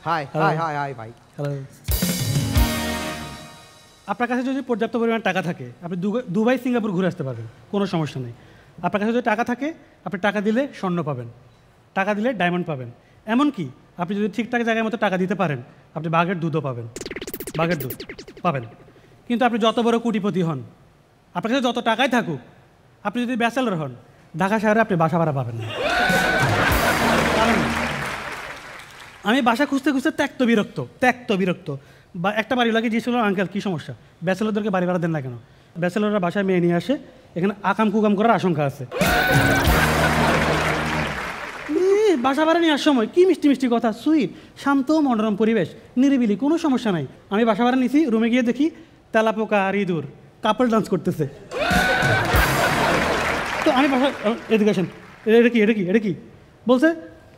High high high high ভাই। হ্যালো। আপনার কাছে যদি পর্যাপ্ত পরিমাণ টাকা থাকে, আপনি দুবাই সিঙ্গাপুর ঘুরে আসতে পারবেন, কোনো সমস্যা নেই। আপনার কাছে যদি টাকা থাকে, আপনি টাকা দিলে স্বর্ণ পাবেন, টাকা দিলে ডায়মন্ড পাবেন। এমনকি আপনি যদি ঠিকঠাক জায়গায় মতো টাকা দিতে পারেন, আপনি বাঘের দুধও পাবেন, বাঘের দুধ পাবেন। কিন্তু আপনি যত বড় কোটিপতি হন, আপনার কাছে যত টাকাই থাকুক, আপনি যদি ব্যাচেলর হন, ঢাকা শহরে আপনি বাসা ভাড়া পাবেন না। কারণ আমি বাসা খুঁজতে খুঁজতে ত্যক্ত বিরক্ত। বা একটা বাড়ি লাগে জিজ্ঞেস করলাম, আঙ্কেল কী সমস্যা, ব্যাচেলরদেরকে বাড়ি ভাড়া দেন না কেন? ব্যাচেলররা বাসায় মেয়ে নিয়ে আসে, এখানে আকাম কুকাম করার আশঙ্কা আছে। বাসা ভাড়া নেওয়ার সময় কি মিষ্টি মিষ্টি কথা, সুইট, শান্ত মনোরম পরিবেশ, নিরিবিলি, কোনো সমস্যা নাই। আমি বাসা ভাড়া নিছি, রুমে গিয়ে দেখি তেলাপোকা আর ইঁদুর কাপল ডান্স করতেছে। তো আমি বাসা, এডুকেশন, এটা কি বলছে,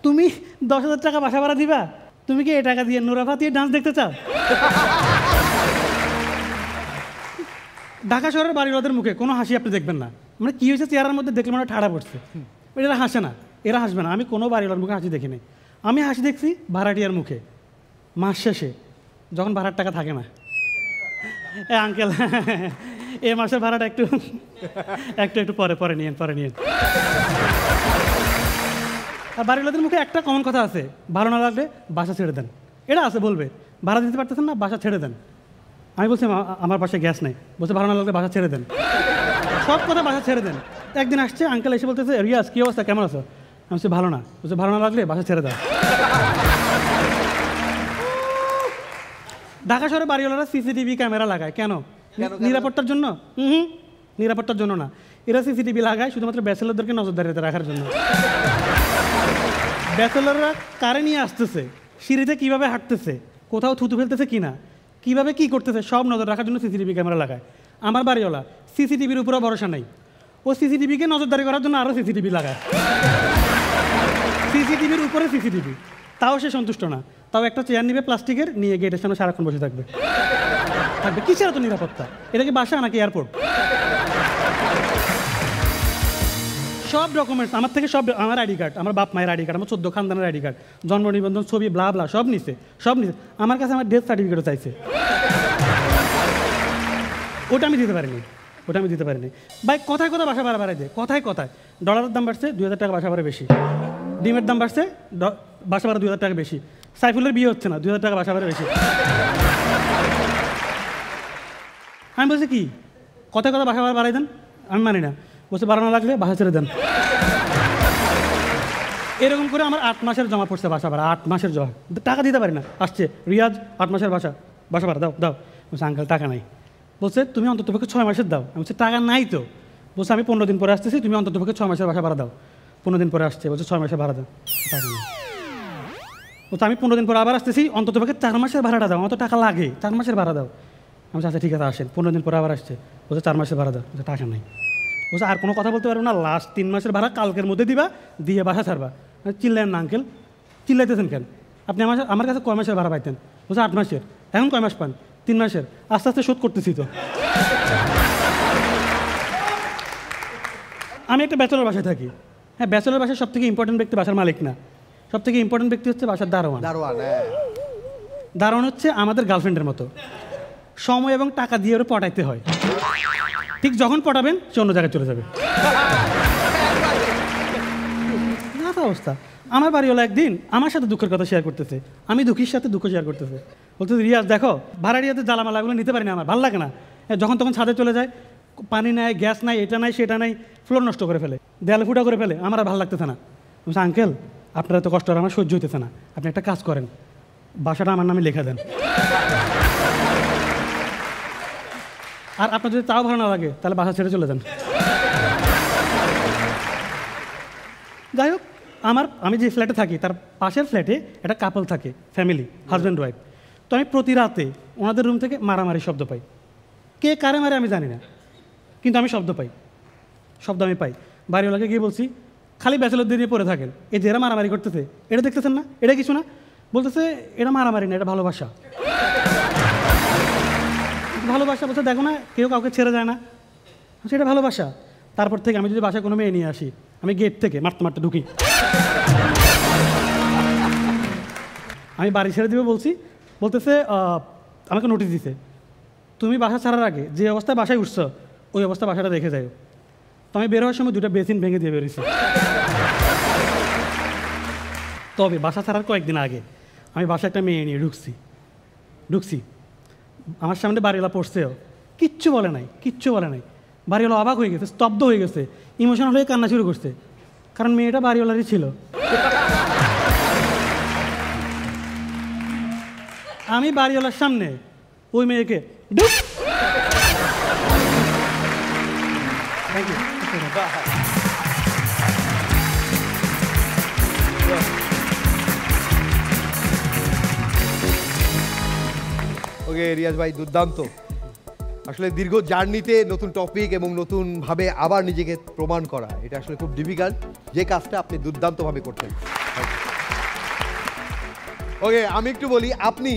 তুমি 10,000 টাকা বাসা ভাড়া দিবা, তুমি কি এই টাকা দিয়ে নুরা ফাতিয়ে ডান্স দেখতে চাও? ঢাকা শহরের বাড়িওয়ালাদের মুখে কোনো হাসি আপনি দেখবেন না। মানে কী হয়েছে, চেহারার মধ্যে দেখলে মানে ঠাড়া পড়ছে, এরা হাসে না, এরা হাসবে না। আমি কোনো বাড়িওয়ালার মুখে হাসি দেখিনি। আমি হাসি দেখছি ভাড়াটিয়ার মুখে মাস শেষে, যখন ভাড়ার টাকা থাকে না। আঙ্কেল, এ মাসের ভাড়াটা একটু পরে নিয়েন। আর বাড়িওয়ালাদের মুখে একটা কমন কথা আছে, ভালো না লাগলে বাসা ছেড়ে দেন। এটা আছে, বলবে ভাড়া দিতে পারতেছেন না, বাসা ছেড়ে দেন। আমি বলছি আমার বাসায় গ্যাস নেই। বলছে ভাড়া না লাগলে বাসা ছেড়ে দেন। সব কথা বাসা ছেড়ে দেন। একদিন আসছে আঙ্কেল এসে বলতেছে, রিয়াজ কী অবস্থা, কেমন আছো? আমি বলছি ভালো না। বলছে ভালো না লাগলে বাসা ছেড়ে দাও। ঢাকা শহরে বাড়িওয়ালারা সিসিটিভি ক্যামেরা লাগায় কেন? নিরাপত্তার জন্য? নিরাপত্তার জন্য না, এরা সিসিটিভি লাগায় শুধুমাত্র ব্যাচেলরদেরকে নজরদারিতে রাখার জন্য। ব্যাচেলররা কারে নিয়ে আসতেছে, সিঁড়িতে কীভাবে হাঁটতেছে, কোথাও থুতু ফেলতেছে কিনা, কীভাবে কী করতেছে, সব নজর রাখার জন্য সিসিটিভি ক্যামেরা লাগায়। আমার বাড়িওয়ালা সিসিটিভির উপরও ভরসা নেই, ও সিসিটিভিকে নজরদারি করার জন্য আরও সিসিটিভি লাগায়। সিসিটিভির উপরে সিসিটিভি, তাও সে সন্তুষ্ট না। তাও একটা চেয়ার নিবে প্লাস্টিকের, নিয়ে গেটের সামনে সারাক্ষণ বসে থাকবে। কিসের এত নিরাপত্তা? এটা কি বাসা নাকি এয়ারপোর্ট? সব ডকুমেন্টস আমার থেকে, সব আমার আইডি কার্ড, আমার বাপ মায়ের আইডি কার্ড, আমার 14 খানদানের আইডি কার্ড, জন্ম নিবন্ধন, ছবি, ব্লা ব্লা সব নিছে। আমার কাছে আমার ডেথ সার্টিফিকেটও চাইছে। ওটা আমি দিতে পারিনি। ভাই কথায় বাসা ভাড়া বাড়াই দেয়, কথায় ডলারের দাম বাড়ছে, 2000 টাকা বাসা ভাড়া বেশি। ডিমের দাম বাড়ছে, বাসা ভাড়া 2000 টাকা বেশি। সাইফুলের বিয়ে হচ্ছে না, 2000 টাকা বাসা ভাড়া বেশি। আমি বলছি কি কথায় বাসা ভাড়া বাড়াই দেন, আমি মানি না। বলছে বাড়ানো লাগলে বাসা ছেড়ে দেন। এরকম করে আমার 8 মাসের জমা পড়ছে বাসা ভাড়া, 8 মাসের জমা, টাকা দিতে পারি না। আসছে, রিয়াজ 8 মাসের বাসা ভাড়া দাও। বলছে আঙ্কেল টাকা নাই। বলছে তুমি অন্ততপক্ষে 6 মাসের দাও। আমি বলছি টাকা নাই তো। বলছে আমি 15 দিন পরে আসতেছি, তুমি অন্ততপক্ষে 6 মাসের বাসা ভাড়া দাও। 15 দিন পরে আসছে, বলছে 6 মাসের ভাড়া দাও, টাকা নেই। বলছে আমি 15 দিন পরে আবার আসতেছি, অন্ততপক্ষে 4 মাসের ভাড়াটা দাও, আমার তো টাকা লাগে, 4 মাসের ভাড়া দাও। আমি বলছি আচ্ছা ঠিক আছে আসেন। 15 দিন পরে আবার আসছে, বলছে 4 মাসের ভাড়া দাও, বলছে টাকা নেই। বলছে আর কোনো কথা বলতে পারবো না, লাস্ট 3 মাসের ভাড়া কালকের মধ্যে দিবা, দিয়ে বাসা ছাড়বা। চিল্লেন না আঙ্কেল, চিল্লাইতেছেন কেন? আপনি আমার কাছে কয় মাসের ভাড়া পাইতেন? বলছে 8 মাসের। এখন কয় মাস পান? 3 মাসের। আস্তে আস্তে শোধ করতেছি তো। আমি একটা ব্যাচেলর বাসায় থাকি। হ্যাঁ, ব্যাচেলর বাসায় সব থেকে ইম্পর্টেন্ট ব্যক্তি বাসার মালিক না, সব থেকে ইম্পর্টেন্ট ব্যক্তি হচ্ছে বাসার দারোয়ান। দারোয়ান হচ্ছে আমাদের গার্লফ্রেন্ডের মতো, সময় এবং টাকা দিয়ে ওরা পটাইতে হয়। ঠিক যখন পটাবেন সে অন্য জায়গায় চলে যাবে। না অবস্থা। আমার বাড়িওয়ালা একদিন আমার সাথে দুঃখের কথা শেয়ার করতেছে, আমি দুঃখীর সাথে দুঃখ শেয়ার করতেছে। বলতেছে রিয়াজ দেখো ভাড়াটিয়াতে জ্বালামালাগুলো নিতে পারি না, আমার ভালো লাগে না। যখন তখন ছাদে চলে যায়, পানি নাই, গ্যাস নাই, এটা নাই সেটা নাই, ফ্লোর নষ্ট করে ফেলে, দেয়ালে ফুটা করে ফেলে, আমার আর ভালো লাগতেছে না। বলছে আঙ্কেল আপনার এত কষ্ট আর আমার সহ্য হইতেছে না, আপনি একটা কাজ করেন, বাসাটা আমার নামে লেখা দেন, আর আপনার যদি তাও ভালো না লাগে তাহলে বাসা ছেড়ে চলে যান। যাই হোক, আমি যে ফ্ল্যাটে থাকি তার পাশের ফ্ল্যাটে একটা কাপল থাকে, ফ্যামিলি, হাজব্যান্ড ওয়াইফ। তো আমি প্রতি রাতে ওনাদের রুম থেকে মারামারি শব্দ পাই। কে কারে মারে আমি জানি না, কিন্তু আমি শব্দ আমি পাই। বাড়িওয়ালাকে গিয়ে বলছি খালি ব্যাচেলরদের নিয়ে পড়ে থাকেন, এই যে এরা মারামারি করতেছে এটা দেখতেছেন না, এটা কিছু না। বলতেছে এটা মারামারি না, এটা ভালোবাসা। ভালোবাসা বলছে দেখো না কেউ কাউকে ছেড়ে যায় না, সেটা ভালোবাসা। তারপর থেকে আমি যদি বাসায় কোনো মেয়ে নিয়ে আসি, আমি গেট থেকে মারতে ঢুকি। আমি বাড়ি ছেড়ে দিবে বলতেছে আমাকে নোটিশ দিছে, তুমি বাসা ছাড়ার আগে যে অবস্থায় বাসায় উঠছ ওই অবস্থা বাসাটা দেখে যাও। তো আমি বের হওয়ার সময় 2টা বেসিন ভেঙে দিয়ে বেরিয়েছি। তবে বাসা ছাড়ার কয়েকদিন আগে আমি বাসায় একটা মেয়ে নিয়ে ঢুকছি। আমার সামনে বাড়িওয়ালা পড়ছেও, কিচ্ছু বলে নাই। বাড়িওয়ালা অবাক হয়ে গেছে, স্তব্ধ হয়ে গেছে, ইমোশনাল হয়ে কান্না শুরু করছে, কারণ মেয়েটা বাড়িওয়ালারই ছিল। আমি বাড়িওয়ালার সামনে ওই মেয়েকে ওকে রিয়াজ ভাই, দুর্দান্ত। আসলে দীর্ঘ জার্নিতে নতুন টপিক এবং নতুনভাবে আবার নিজেকে প্রমাণ করা, এটা আসলে খুব ডিফিকাল্ট, যে কাজটা আপনি দুর্দান্তভাবে করতেন। ওকে, আমি একটু বলি, আপনি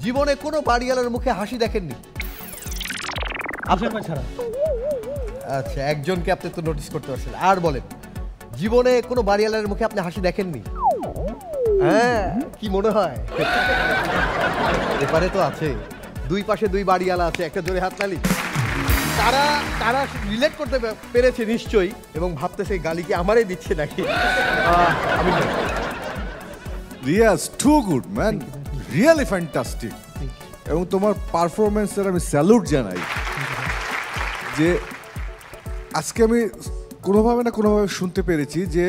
জীবনে কোনো বাড়িওয়ালার মুখে হাসি দেখেননি? ছাড়া। আচ্ছা, একজনকে আপনি তো নোটিস করতে পারছেন। আর বলেন, জীবনে কোনো বাড়িওয়ালার মুখে আপনি হাসি দেখেননি? হ্যাঁ, কি মনে হয়? এপারে তো আছে, দুই পাশে 2 বাড়িওয়ালা আছে, একটা জোরে হাততালি। তারা রিলেট করতে পেরেছে নিশ্চয়ই, এবং ভাবতেছে গালি কি আমারই দিচ্ছে নাকি। Riaz too good man, really fantastic, এবং তোমার পারফরমেন্সের আমি স্যালুট জানাই। যে আজকে আমি কোনোভাবে না কোনোভাবে শুনতে পেরেছি যে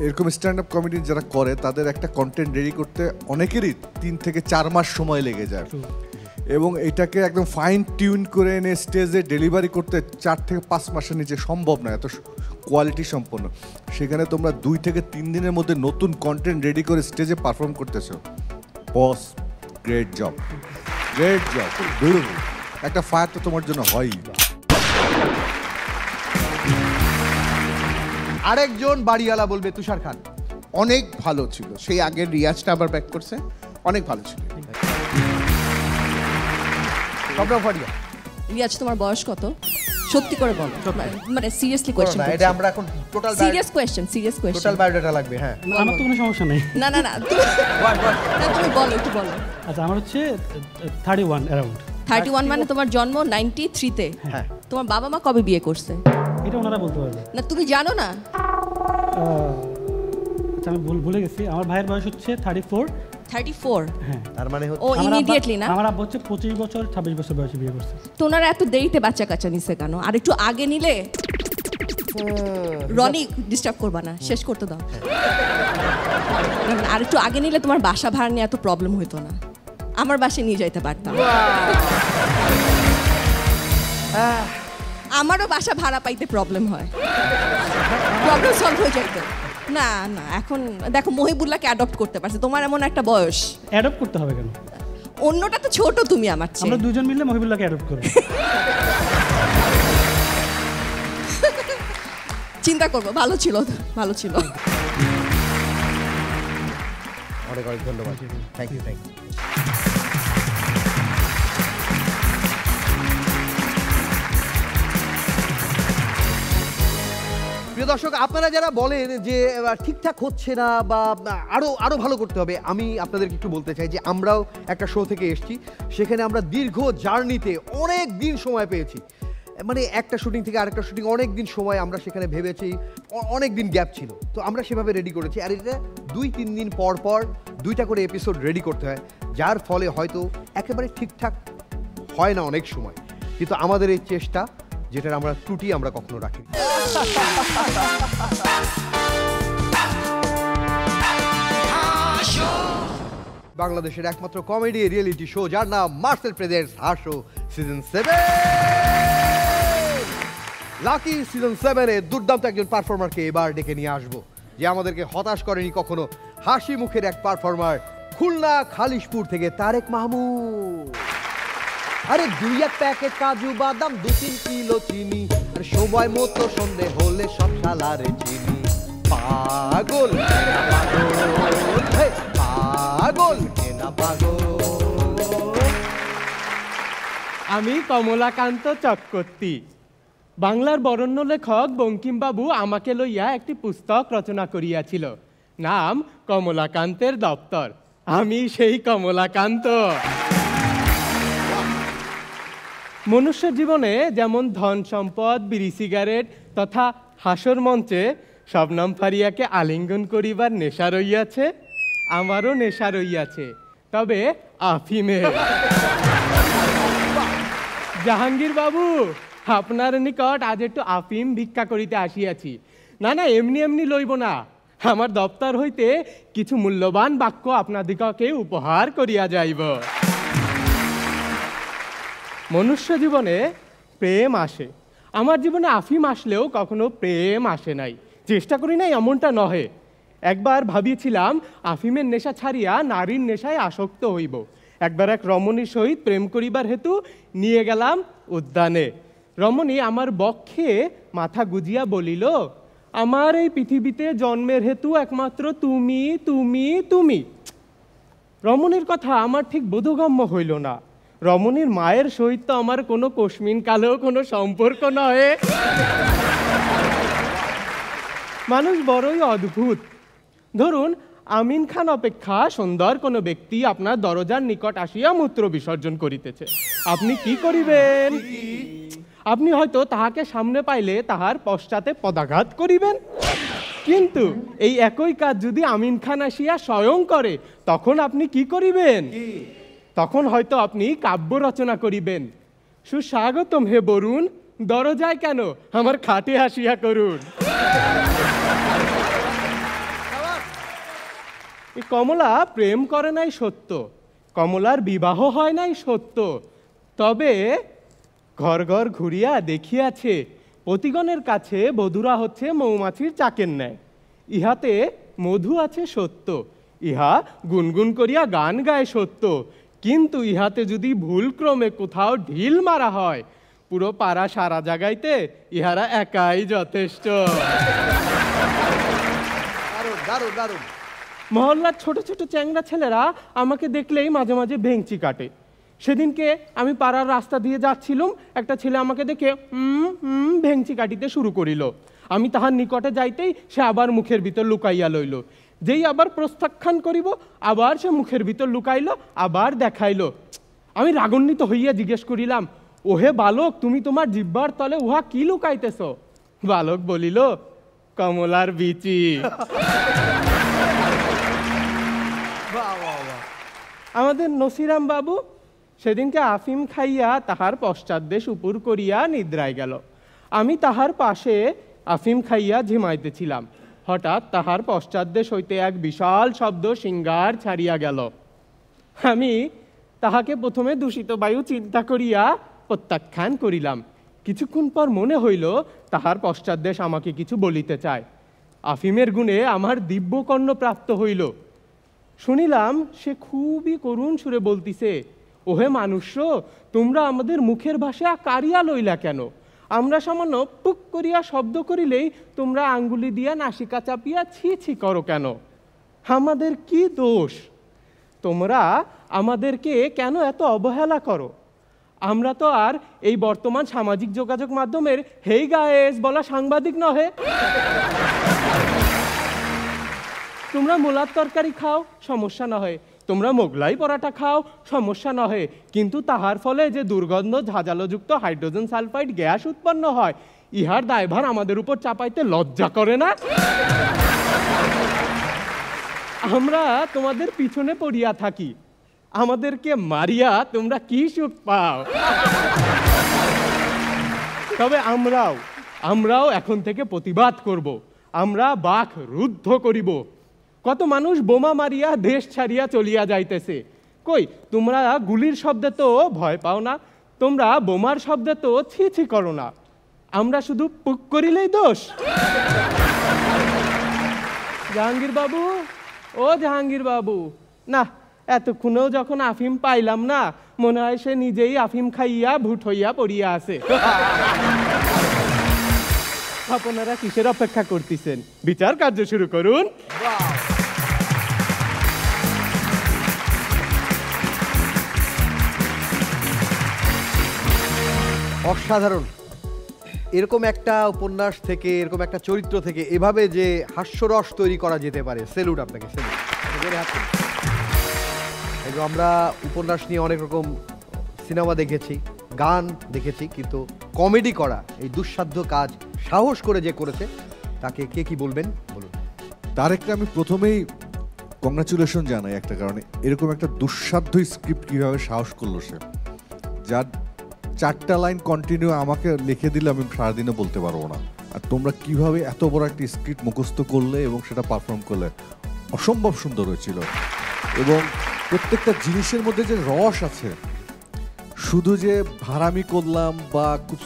এরকম স্ট্যান্ড আপ কমেডি যারা করে তাদের একটা কন্টেন্ট রেডি করতে অনেকেরই 3 থেকে 4 মাস সময় লেগে যায়, এবং এটাকে একদম ফাইন টিউন করে এনে স্টেজে ডেলিভারি করতে 4 থেকে 5 মাসের নিচে সম্ভব না, এত কোয়ালিটি সম্পন্ন। সেখানে তোমরা 2 থেকে 3 দিনের মধ্যে নতুন কন্টেন্ট রেডি করে স্টেজে পারফর্ম করতেছো। Boss, great job, great job, beautiful. একটা ফায়ার তো তোমার জন্য হয়ই। আরেকজন বাড়িওয়ালা বলবে তুষার খান। অনেক ভালো ছিল, সেই আগের রিয়াজটা আবার ব্যাক করছে, অনেক ভালো ছিল। রিয়াজ, তোমার বয়স কত? সত্যি করে বলো, মানে সিরিয়াসলি কোশ্চেন। এটা আমরা এখন total serious question, serious question. Total biodata লাগবে। হ্যাঁ, আমার তো কোনো সমস্যা নেই। না না না, তুমি বলো, একটু বলো। আচ্ছা, আমার হচ্ছে 31 অ্যারাউন্ড। 31 মানে তোমার জন্ম 93-তে। হ্যাঁ। তোমার বাবা মা কবে বিয়ে করছে? এটা ওনারা বলতে পারবে না, তুমি জানো না? আচ্ছা, আমি ভুলে গেছি। আমার ভাইয়ের বয়স হচ্ছে 34। হ্যাঁ, তার মানে ও ইমিডিয়েটলি না? আমার আব্বু হচ্ছে 25 বছর 26 বছর বয়সে বিয়ে করছে। তো ওনারা এত দেরিতে বাচ্চা কাচ্চা নিছে কেন? আর একটু আগে নিলে। রনি, ডিস্টার্ব করবা না, শেষ করতে দাও। আর একটু আগে নিলে তোমার বাসা ভাড়া নিয়ে এত প্রবলেম হইতো না, আমার বাসায় নিয়ে যাইতে পারতাম। আমারও বাসা ভাড়া পাইতে প্রবলেম হয়, প্রবলেম সলভ হয়ে যাইতো। না না, এখন দেখো মহিবুল্লাহকে অ্যাডপ্ট করতে পারছে, তোমার এমন একটা বয়স। অ্যাডপ্ট করতে হবে কেন? অন্যটা তো ছোট, তুমি আমার চেয়ে। আমরা দুজন মিলে মহিবুল্লাহকে অ্যাডপ্ট করব। চিন্তা করবো, ভালো ছিল, ভালো ছিল। অনেক অনেক ধন্যবাদ, থ্যাংক ইউ, থ্যাংক ইউ। প্রিয় দর্শক, আপনারা যারা বলেন যে ঠিকঠাক হচ্ছে না বা আরো ভালো করতে হবে, আমি আপনাদেরকে একটু বলতে চাই যে আমরাও একটা শো থেকে এসেছি, সেখানে আমরা দীর্ঘ জার্নিতে অনেক দিন সময় পেয়েছি। মানে একটা শুটিং থেকে আরেকটা শুটিং অনেক দিন সময় আমরা সেখানে ভেবেছি, অনেক দিন গ্যাপ ছিল, তো আমরা সেভাবে রেডি করেছি। আর এটা 2-3 দিন পর পর 2টা করে এপিসোড রেডি করতে হয়, যার ফলে হয়তো একেবারে ঠিকঠাক হয় না অনেক সময়, কিন্তু আমাদের এই চেষ্টা, যেটার আমরা ত্রুটি আমরা কখনো রাখি। বাংলাদেশের একমাত্র কমেডি রিয়েলিটি শো, যার নাম মার্সেল প্রেজেন্টস হাসো সিজন 7। লাকি সিজন 7-এ দুর্দান্ত একজন পারফর্মারকে এবার ডেকে নিয়ে আসবো, যে আমাদেরকে হতাশ করেনি কখনো। হাসি মুখের এক পারফর্মার, খুলনা খালিশপুর থেকে তারেক মাহমুদ। আরে 2-1 প্যাকেট কাজু বাদাম, 2-3 কিলো চিনি, আর সময় মতো সন্ধে হলে সব শালারে চিনি। পাগল পাগল কেনা পাগল। আমি কমলাকান্ত চক্রবর্তী। বাংলার বরেণ্য লেখক বঙ্কিমবাবু আমাকে লইয়া একটি পুস্তক রচনা করিয়াছিল, নাম কমলাকান্তের দপ্তর। আমি সেই কমলাকান্ত। মনুষ্য জীবনে যেমন ধন সম্পদ, বিড়ি সিগারেট তথা হাসর মঞ্চে শবনম ফারিয়াকে আলিঙ্গন করিবার নেশা রইয়াছে, আমারও নেশা রইয়াছে, তবে আফিমে। জাহাঙ্গীর বাবু, আপনার নিকট আজ একটু আফিম ভিক্ষা করিতে আসিয়াছি। না না, এমনি এমনি লইব না, আমার দপ্তর হইতে কিছু মূল্যবান বাক্য আপনাদিগকে উপহার করিয়া যাইব। মনুষ্য জীবনে প্রেম আসে, আমার জীবনে আফিম আসলেও কখনো প্রেম আসে নাই, চেষ্টা করি নাই এমনটা নহে। একবার ভাবিয়েছিলাম আফিমের নেশা ছাড়িয়া নারীর নেশায় আসক্ত হইব। একবার এক রমণীর সহিত প্রেম করিবার হেতু নিয়ে গেলাম উদ্যানে। রমণী আমার বক্ষে মাথা গুজিয়া বলিল, আমার এই পৃথিবীতে জন্মের হেতু একমাত্র তুমি, তুমি, তুমি। রমণীর কথা আমার ঠিক বোধগম্য হইল না। রমণীর মায়ের সহিত তো আমার কোনো কস্মিন কালেও কোনো সম্পর্ক নয়। মানুষ বড়ই অদ্ভুত। ধরুন, আমিন খান অপেক্ষা সুন্দর কোনো ব্যক্তি আপনার দরজার নিকট আসিয়া মূত্র বিসর্জন করিতেছে, আপনি কি করিবেন? আপনি হয়তো তাহাকে সামনে পাইলে তাহার পশ্চাতে পদাঘাত করিবেন। কিন্তু এই একই কাজ যদি আমিন খান আসিয়া স্বয়ং করে, তখন আপনি কি করিবেন? তখন হয়তো আপনি কাব্য রচনা করিবেন। সুস্বাগতম হে বরুণ, দরজায় কেন, আমার খাটে আসিয়া করুন। কমলা প্রেম করে নাই সত্য, কমলার বিবাহ হয় নাই সত্য, তবে ঘর ঘর ঘুরিয়া দেখিয়াছে পতিগণের কাছে বধূরা হচ্ছে মৌমাছির চাকের ন্যায়। ইহাতে মধু আছে সত্য, ইহা গুনগুন করিয়া গান গায় সত্য, কিন্তু ইহাতে যদি ভুলক্রমে কোথাও ঢিল মারা হয়, পুরো পাড়া সারা জাগাইতে ইহারা একাই যথেষ্ট। মহল্লার ছোট ছোট চ্যাংড়া ছেলেরা আমাকে দেখলেই মাঝে মাঝে ভেঙচি কাটে। সেদিনকে আমি পাড়ার রাস্তা দিয়ে যাচ্ছিলাম, একটা ছেলে আমাকে দেখে ভেঙচি কাটিতে শুরু করিল। আমি তাহার নিকটে যাইতেই সে আবার মুখের ভিতর লুকাইয়া লইল। যেই আবার প্রত্যাখ্যান করিব, আবার সে মুখের ভিতর লুকাইল, আবার দেখাইল। আমি রাগান্বিত হইয়া জিজ্ঞেস করিলাম, ওহে বালক, তুমি তোমার জিহ্বার তলে উহা কি লুকাইতেছ? বালক বলিল, কমলার বিচি। আমাদের নসিরাম বাবু সেদিনকে আফিম খাইয়া তাহার পশ্চাৎদেশ উপর করিয়া নিদ্রায় গেল। আমি তাহার পাশে আফিম খাইয়া ঝিমাইতেছিলাম। হঠাৎ তাহার পশ্চাৎদেশ হইতে এক বিশাল শব্দ সিঙ্গার ছাড়িয়া গেল। আমি তাহাকে প্রথমে দূষিত বায়ু চিন্তা করিয়া প্রত্যাখ্যান করিলাম। কিছুক্ষণ পর মনে হইল তাহার পশ্চাৎদেশ আমাকে কিছু বলিতে চায়। আফিমের গুণে আমার দিব্যকর্ণ প্রাপ্ত হইল। শুনিলাম সে খুবই করুণ সুরে বলতিছে, ওহে মানুষ, তোমরা আমাদের মুখের ভাষা কারিয়া লইলা কেন? আমরা সামান্য পুক করিয়া শব্দ করিলেই তোমরা আঙ্গুলি দিয়া নাসিকা চাপিয়া ছি ছি করো কেন? আমাদের কি দোষ? তোমরা আমাদেরকে কেন এত অবহেলা করো? আমরা তো আর এই বর্তমান সামাজিক যোগাযোগ মাধ্যমের হেই গায়েস বলা সাংবাদিক নহে। তোমরা মোলার তরকারি খাও, সমস্যা নহে। তোমরা মোগলাই পরাটা খাও, সমস্যা নহে। কিন্তু তাহার ফলে যে দুর্গন্ধ ঝাঁঝালোযুক্ত হাইড্রোজেন সালফাইড গ্যাস উৎপন্ন হয়, ইহার দায়ভার আমাদের উপর চাপাইতে লজ্জা করে না? আমরা তোমাদের পিছনে পড়িয়া থাকি, আমাদেরকে মারিয়া তোমরা কি সুখ পাও? তবে আমরাও এখন থেকে প্রতিবাদ করব। আমরা বাক রুদ্ধ করিব। কত মানুষ বোমা মারিয়া দেশ ছাড়িয়া চলিয়া যাইতেছে। কই, তোমরা গুলির শব্দে তো ভয় পাও না, তোমরা বোমার শব্দে তো ছি ছি করো না। আমরা শুধু পুক করিলেই দোষ। জাহাঙ্গীর বাবু, ও জাহাঙ্গীর বাবু, না এতক্ষণেও যখন আফিম পাইলাম না, মনে হয় সে নিজেই আফিম খাইয়া ভুট হইয়া পড়িয়া আছে। আপনারা কিসের অপেক্ষা করতেছেন? বিচার কার্য শুরু করুন। অসাধারণ। এরকম একটা উপন্যাস থেকে, এরকম একটা চরিত্র থেকে এভাবে যে হাস্যরস তৈরি করা যেতে পারে, সেলুট আপনাকে, সেলুট। আমরা উপন্যাস নিয়ে অনেক রকম সিনেমা দেখেছি, গান দেখেছি, কিন্তু কমেডি করা এই দুঃসাধ্য কাজ সাহস করে যে করেছে তাকে কে কি বলবেন বলুন। তারেককে আমি প্রথমেই কংগ্রাচুলেশন জানাই একটা কারণে, এরকম একটা দুঃসাধ্য স্ক্রিপ্ট কীভাবে সাহস করলো সে, যার 4টা লাইন কন্টিনিউ আমাকে লিখে দিলে আমি সারাদিনও বলতে পারবো না। আর তোমরা কিভাবে এত বড় একটা স্ক্রিপ্ট মুখস্থ করলে এবং সেটা পারফর্ম করলে, অসম্ভব সুন্দর হয়েছিল। এবং প্রত্যেকটা জিনিসের মধ্যে যে রস আছে, শুধু যে ভাড়ামি করলাম বা খুব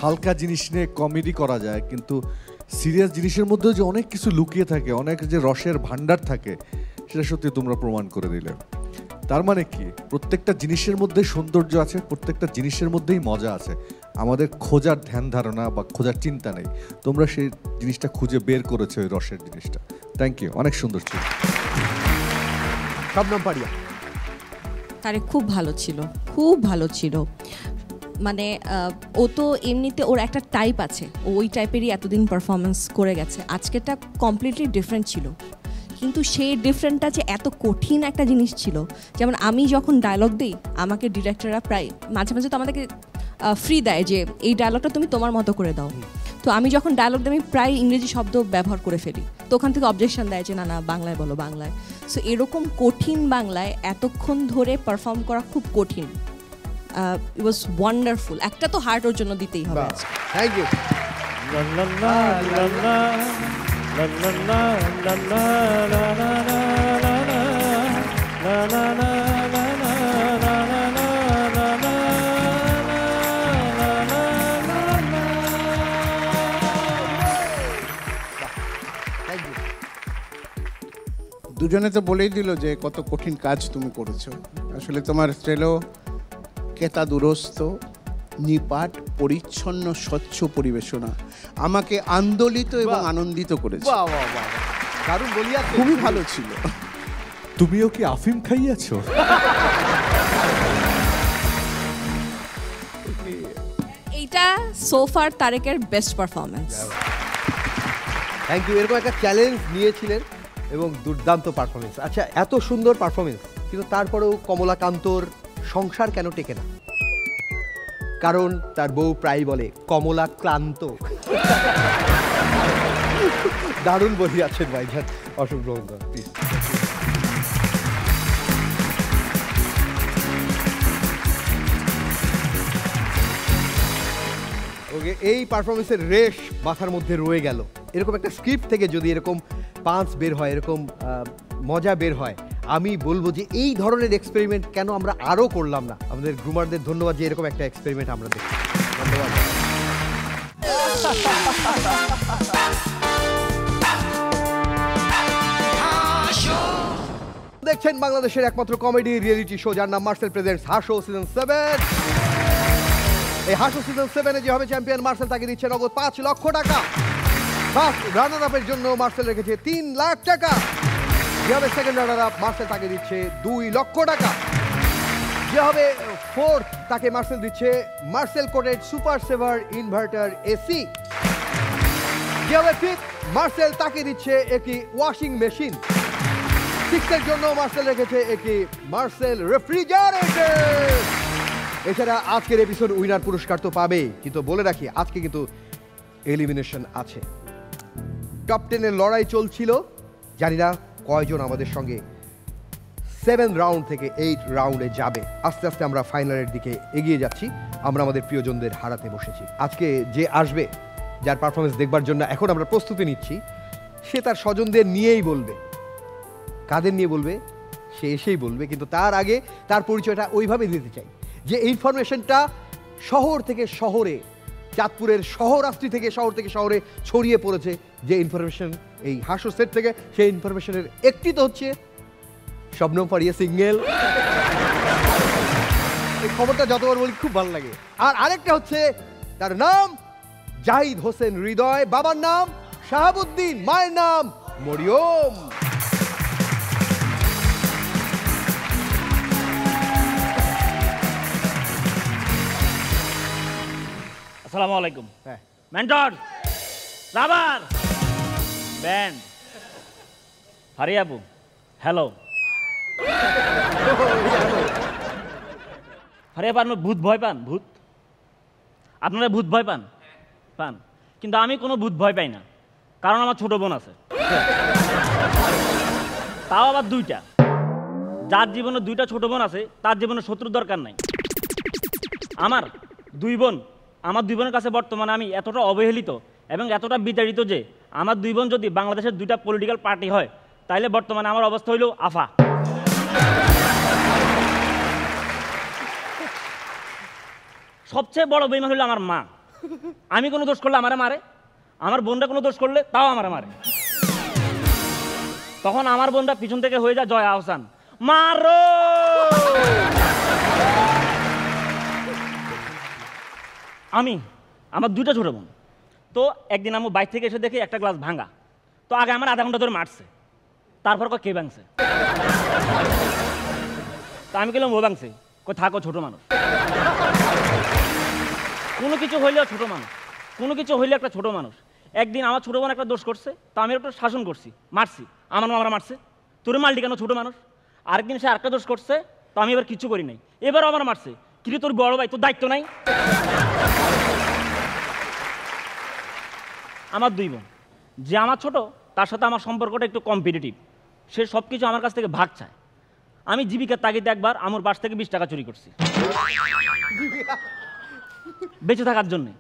হালকা জিনিস নিয়ে কমেডি করা যায়, কিন্তু সিরিয়াস জিনিসের মধ্যেও যে অনেক কিছু লুকিয়ে থাকে, অনেক যে রসের ভান্ডার থাকে, সেটা সত্যি তোমরা প্রমাণ করে দিলে। তার মানে কি, প্রত্যেকটা জিনিসের মধ্যে সৌন্দর্য আছে, প্রত্যেকটা জিনিসের মধ্যেই মজা আছে। আমাদের খোঁজার ধ্যান ধারণা বা খোঁজার চিন্তা নেই, তোমরা সেই জিনিসটা খুঁজে বের করেছো, ওই রসের জিনিসটা। থ্যাংক ইউ, অনেক সুন্দর ছিল। শবনম পারিয়া, তারে খুব ভালো ছিল, খুব ভালো ছিল। মানে ও তো এমনিতে ওর একটা টাইপ আছে, ও ওই টাইপেরই এতদিন পারফরমেন্স করে গেছে। আজকেরটা কমপ্লিটলি ডিফারেন্ট ছিল, কিন্তু সেই ডিফারেন্টটা যে এত কঠিন একটা জিনিস ছিল। যেমন আমি যখন ডায়লগ দিই, আমাকে ডিরেক্টররা প্রায় মাঝে মাঝে তো আমাদেরকে ফ্রি দেয় যে এই ডায়লগটা তুমি তোমার মতো করে দাও। তো আমি যখন ডায়লগ দিই, আমি প্রায় ইংরেজি শব্দ ব্যবহার করে ফেলি। তো ওখান থেকে অবজেকশন দেয় যে না না বাংলায় বলো বাংলায়। সো এরকম কঠিন বাংলায় এতক্ষণ ধরে পারফর্ম করা খুব কঠিন। It was wonderful. একটা তো হার্ট ওর জন্য দিতেই হবে। Thank you. দুজনে তো বলেই দিল যে কত কঠিন কাজ তুমি করেছো। আসলে তোমার স্টেলো কেতা দুরস্ত, নিপাট, পরিচ্ছন্ন, স্বচ্ছ পরিবেশনা আমাকে আন্দোলিত এবং আনন্দিত করেছে। বাহ বাহ বাহ, দারুণ বলিয়া, খুবই ভালো ছিল। তুমিও কি আফিম খাইয়াছো? এইটা সোফার তারেকের বেস্ট পারফরমেন্স। Thank you. এরকম একটা চ্যালেঞ্জ নিয়েছিলেন এবং দুর্দান্ত পারফরমেন্স। আচ্ছা, এত সুন্দর পারফরমেন্স কিন্তু তারপরেও কমলাকান্তর সংসার কেন টেকে না? কারণ তার বউ প্রায় বলে কমলা ক্লান্ত। দারুণ বলিয়াছেন ভাইজান, অসংখ্য ধন্যবাদ। প্লিজ। ওকে, এই পারফরমেন্সের রেশ মাথার মধ্যে রয়ে গেল। এরকম একটা স্ক্রিপ্ট থেকে যদি এরকম পাঁচ বের হয়, এরকম মজা বের হয়, আমি বলবো যে এই ধরনের এক্সপেরিমেন্ট কেন আমরা আরও করলাম না। আমাদের গ্রুমারদের ধন্যবাদ যে এরকম একটা এক্সপেরিমেন্ট আমরা দেখি। ধন্যবাদ। দেখছেন বাংলাদেশের একমাত্র কমেডি রিয়েলিটি শো যার নাম মার্সেল প্রেজেন্টস হাসো সিজন 7। এই হাসো সিজন 7-এ যে হবে চ্যাম্পিয়ন মার্সেল তাকে দিচ্ছে নগদ 5 লক্ষ টাকা। ফার্স্ট রানার আপের জন্য মার্সেল রেখেছে 3 লাখ টাকা। যে হবে সেকেন্ড রানার আপ মার্সেল তাকে দিচ্ছে 2 লক্ষ টাকা। যে হবে ফোর্থ তাকে মার্সেল দিচ্ছে Marcel coated super saver inverter AC. যে হবে ফিফথ মার্সেল তাকে দিচ্ছে একটি ওয়াশিং মেশিন। সিক্সের জন্য মার্সেল রেখেছে একটি মার্সেল রেফ্রিজারেটর। এছাড়া আজকের এপিসোড উইনার পুরস্কার তো পাবেই, কিন্তু বলে রাখি আজকে কিন্তু এলিমিনেশন আছে। টপ 10-এর লড়াই চলছিল, জানি না কয়জন আমাদের সঙ্গে 7 রাউন্ড থেকে 8 রাউন্ডে যাবে। আস্তে আস্তে আমরা ফাইনালের দিকে এগিয়ে যাচ্ছি। আমরা আমাদের প্রিয়জনদের হারাতে বসেছি। আজকে যে আসবে, যার পারফরমেন্স দেখবার জন্য এখন আমরা প্রস্তুতি নিচ্ছি, সে তার স্বজনদের নিয়েই বলবে। কাদের নিয়ে বলবে সে এসেই বলবে, কিন্তু তার আগে তার পরিচয়টা ওইভাবে দিতে চাই যে ইনফরমেশনটা শহর থেকে শহরে, চাঁদপুরের শহরাস্তি থেকে শহরে ছড়িয়ে পড়েছে। যে ইনফরমেশন এই হাসো সেট থেকে, সেই ইনফরমেশনের একটি তো হচ্ছে শবনম ফারিয়া সিঙ্গেল। এই খবরটা যতবার বলি খুব ভালো লাগে। আর আরেকটা হচ্ছে তার নাম জাহিদ হোসেন হৃদয়, বাবার নাম শাহাবুদ্দিন, মায়ের নাম মরিয়ম। আসসালামু আলাইকুম। মেন্টর, রাবার, ব্যান্ড, হারিয়াবু, হ্যালো। হারিয়াবু, আপনার ভূত ভয় পান? ভূত? আপনারা ভূত ভয় পান? পান। কিন্তু আমি কোনো ভূত ভয় পাই না, কারণ আমার ছোট বোন আছে, তাও আবার 2টা। যার জীবনে 2টা ছোট বোন আছে তার জীবনে শত্রুর দরকার নাই। আমার 2 বোন, আমার 2 বোনের কাছে বর্তমানে আমি এতটা অবহেলিত এবং এতটা বিতাড়িত যে আমার 2 বোন যদি বাংলাদেশের 2টা পলিটিক্যাল পার্টি হয় তাহলে বর্তমানে আমার অবস্থা হইল আফা। সবচেয়ে বড় বেঈমান হইল আমার মা। আমি কোনো দোষ করলে আমারে মারে, আমার বোনরা কোনো দোষ করলে তাও আমারে মারে। তখন আমার বোনরা পিছন থেকে হয়ে যায় জয়া আহসান, মারো। আমার 2টা ছোট বোন। তো একদিন আমি বাইক থেকে এসে দেখি একটা গ্লাস ভাঙা। তো আগে আমার আধা ঘন্টা ধরে মারছে, তারপর কে ভাঙছে? তা আমি গেলাম ও ভাঙছে, থাকো ছোট মানুষ। কোনো কিছু হইলেও ছোট মানুষ, কোনো কিছু হইলে একটা ছোট মানুষ। একদিন আমার ছোট বোন একটা দোষ করছে, তা আমি একটা শাসন করছি, মারছি। আমার মামারা মারছে, তোর মালটি কেন ছোট মানুষ? আরেকদিন সে আরেকটা দোষ করছে, তো আমি এবার কিছু করি নাই, এবারও আমার মারছে। কিন্তু তোর বড় ভাই, তোর দায়িত্ব নাই? আমার 2 বোন, যে আমার ছোট তার সাথে আমার সম্পর্কটা একটু কম্পিটিটিভ, সে সব কিছু আমার কাছ থেকে ভাগ চায়। আমি জীবিকার তাগিদে একবার আমার বাস থেকে 20 টাকা চুরি করছি বেঁচে থাকার জন্যে।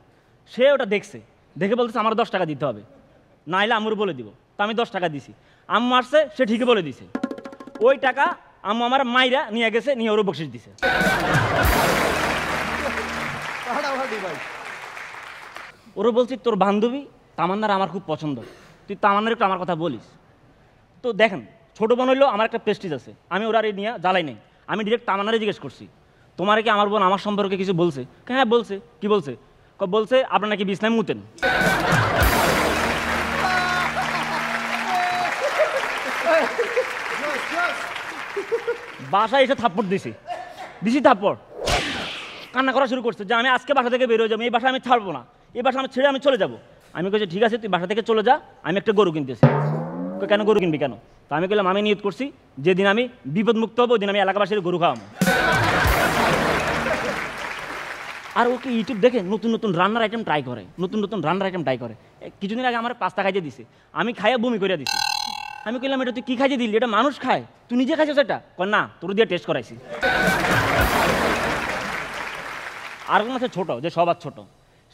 সে ওটা দেখছে, দেখে বলতেছে আমার 10 টাকা দিতে হবে, নাইলে আম্মুর বলে দিব। তো আমি 10 টাকা দিছি, আম্মু আসছে, সে ঠিকই বলে দিছে। ওই টাকা আম্মু আমার মাইরা নিয়ে গেছে, নিয়ে ওরও বকশিস দিছে। ওরও বলছি তোর বান্ধবী তামান্নার আমার খুব পছন্দ, তুই তামান্নার একটু আমার কথা বলিস। তো দেখেন, ছোটো বোন হইলেও আমার একটা প্রেস্টিজ আছে, আমি ওরা নিয়ে জ্বালাই নেই। আমি ডিরেক্ট তামান্নারে জিজ্ঞেস করছি, তোমার কি আমার বোন আমার সম্পর্কে কিছু বলছে? হ্যাঁ বলছে। কি বলছে? বলছে আপনার নাকি বিছনায় মুতেন। বাসায় এসে থাপ্পড় দিছি থাপ্পড়, কান্না করা শুরু করছে যে আমি আজকে বাসা থেকে বেরোয় যাবো, এই বাসা আমি ছাড়বো না, এই বাসা আমি ছেড়ে আমি চলে যাবো। আমি বলছি ঠিক আছে, তুই বাসা থেকে চলে যা, আমি একটা গরু কিনতেছি। কেন গরু কিনবি কেন? তো আমি বললাম আমি নিয়ত করছি যেদিন আমি বিপদ মুক্ত হবো, ওই দিন আমি এলাকাবাসীর গরু খাওয়াবো। আর ওকে ইউটিউব দেখে নতুন নতুন রান্নার আইটেম ট্রাই করে। কিছুদিন আগে আমার পাস্তা খাইতে দিছে, আমি খাইয়া বমি করে দিছি। আমি কইলাম এটা তুই কি খাইতে দিলি, এটা মানুষ খায়, তুই নিজে খাইছিস এটা? না, তোর দিয়ে টেস্ট করাইছি। আর কোন আছে ছোট, যে সবার ছোট,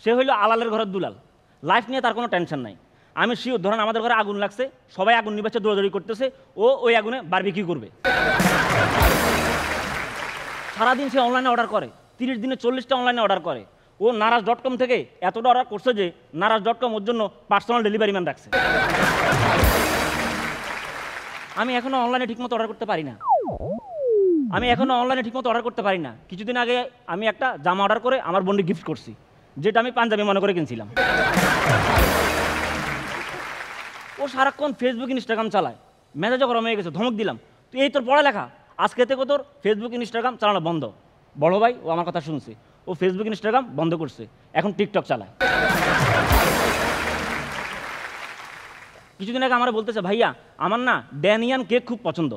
সে হইলো আলালের ঘরের দুলাল, লাইফ নিয়ে তার কোনো টেনশন নাই। আমি শিওর, ধরেন আমাদের ঘরে আগুন লাগছে, সবাই আগুন নিবাচ্ছে, দৌড়াদৌড়ি করতেছে, ও ওই আগুনে বারবিকিউ করবে। সারাদিন সে অনলাইনে অর্ডার করে, 30 দিনে 40টা অনলাইনে অর্ডার করে। ও নারাজ.com থেকে এতটা অর্ডার করছে যে নারাজ.com ওর জন্য পার্সোনাল ডেলিভারি ম্যান রাখছে। আমি এখনো অনলাইনে ঠিকমতো অর্ডার করতে পারি না। কিছুদিন আগে আমি একটা জামা অর্ডার করে আমার বোনকে গিফট করছি, যেটা আমি পাঞ্জাবি মনে করে কিনছিলাম। ও সারাক্ষণ ফেসবুক ইনস্টাগ্রাম চালায়, মেজাজও গরম হয়ে গেছে। ধমক দিলাম, তুই এই তোর পড়ালেখা, আজকে থেকে তোর ফেসবুক ইনস্টাগ্রাম চালানো বন্ধ। বড় ভাই ও আমার কথা শুনছে, ও ফেসবুক ইনস্টাগ্রাম বন্ধ করছে, এখন টিকটক চালায়। কিছুদিন আগে আমার বলতেছে ভাইয়া আমার না ড্যানিয়ান কেক খুব পছন্দ।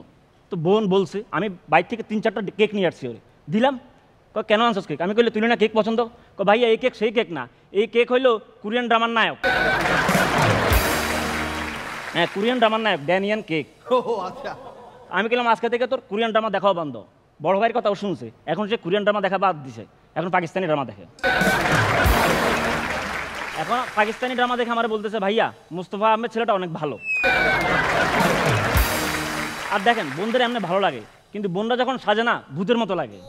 তো বোন বলছে, আমি বাইরে থেকে 3-4টা কেক নিয়ে আসছি, ওরে দিলাম। কেন আনছস কেক? আমি কইলে তুই না কেক পছন্দ? ভাইয়া এই কেক সেই কেক না, এই কেক হইলো কোরিয়ান ড্রামার নায়ক। হ্যাঁ, কোরিয়ান ড্রামার নায়ক, ড্যানিয়ান কেক। আচ্ছা। আমি বললাম আজকে থেকে তোর কোরিয়ান ড্রামা দেখাও বন্ধ। বড় ভাইয়ের কথাও শুনছে, এখন সে কোরিয়ান ড্রামা দেখা বাদ দিছে, এখন পাকিস্তানি ড্রামা দেখে। এখন পাকিস্তানি ড্রামা দেখে আমার বলতেছে ভাইয়া মুস্তফা আহমেদ ছেলেটা অনেক ভালো। আর দেখেন, বোনদের এমনি ভালো লাগে, কিন্তু বোনরা যখন সাজে না ভূতের মতো লাগে।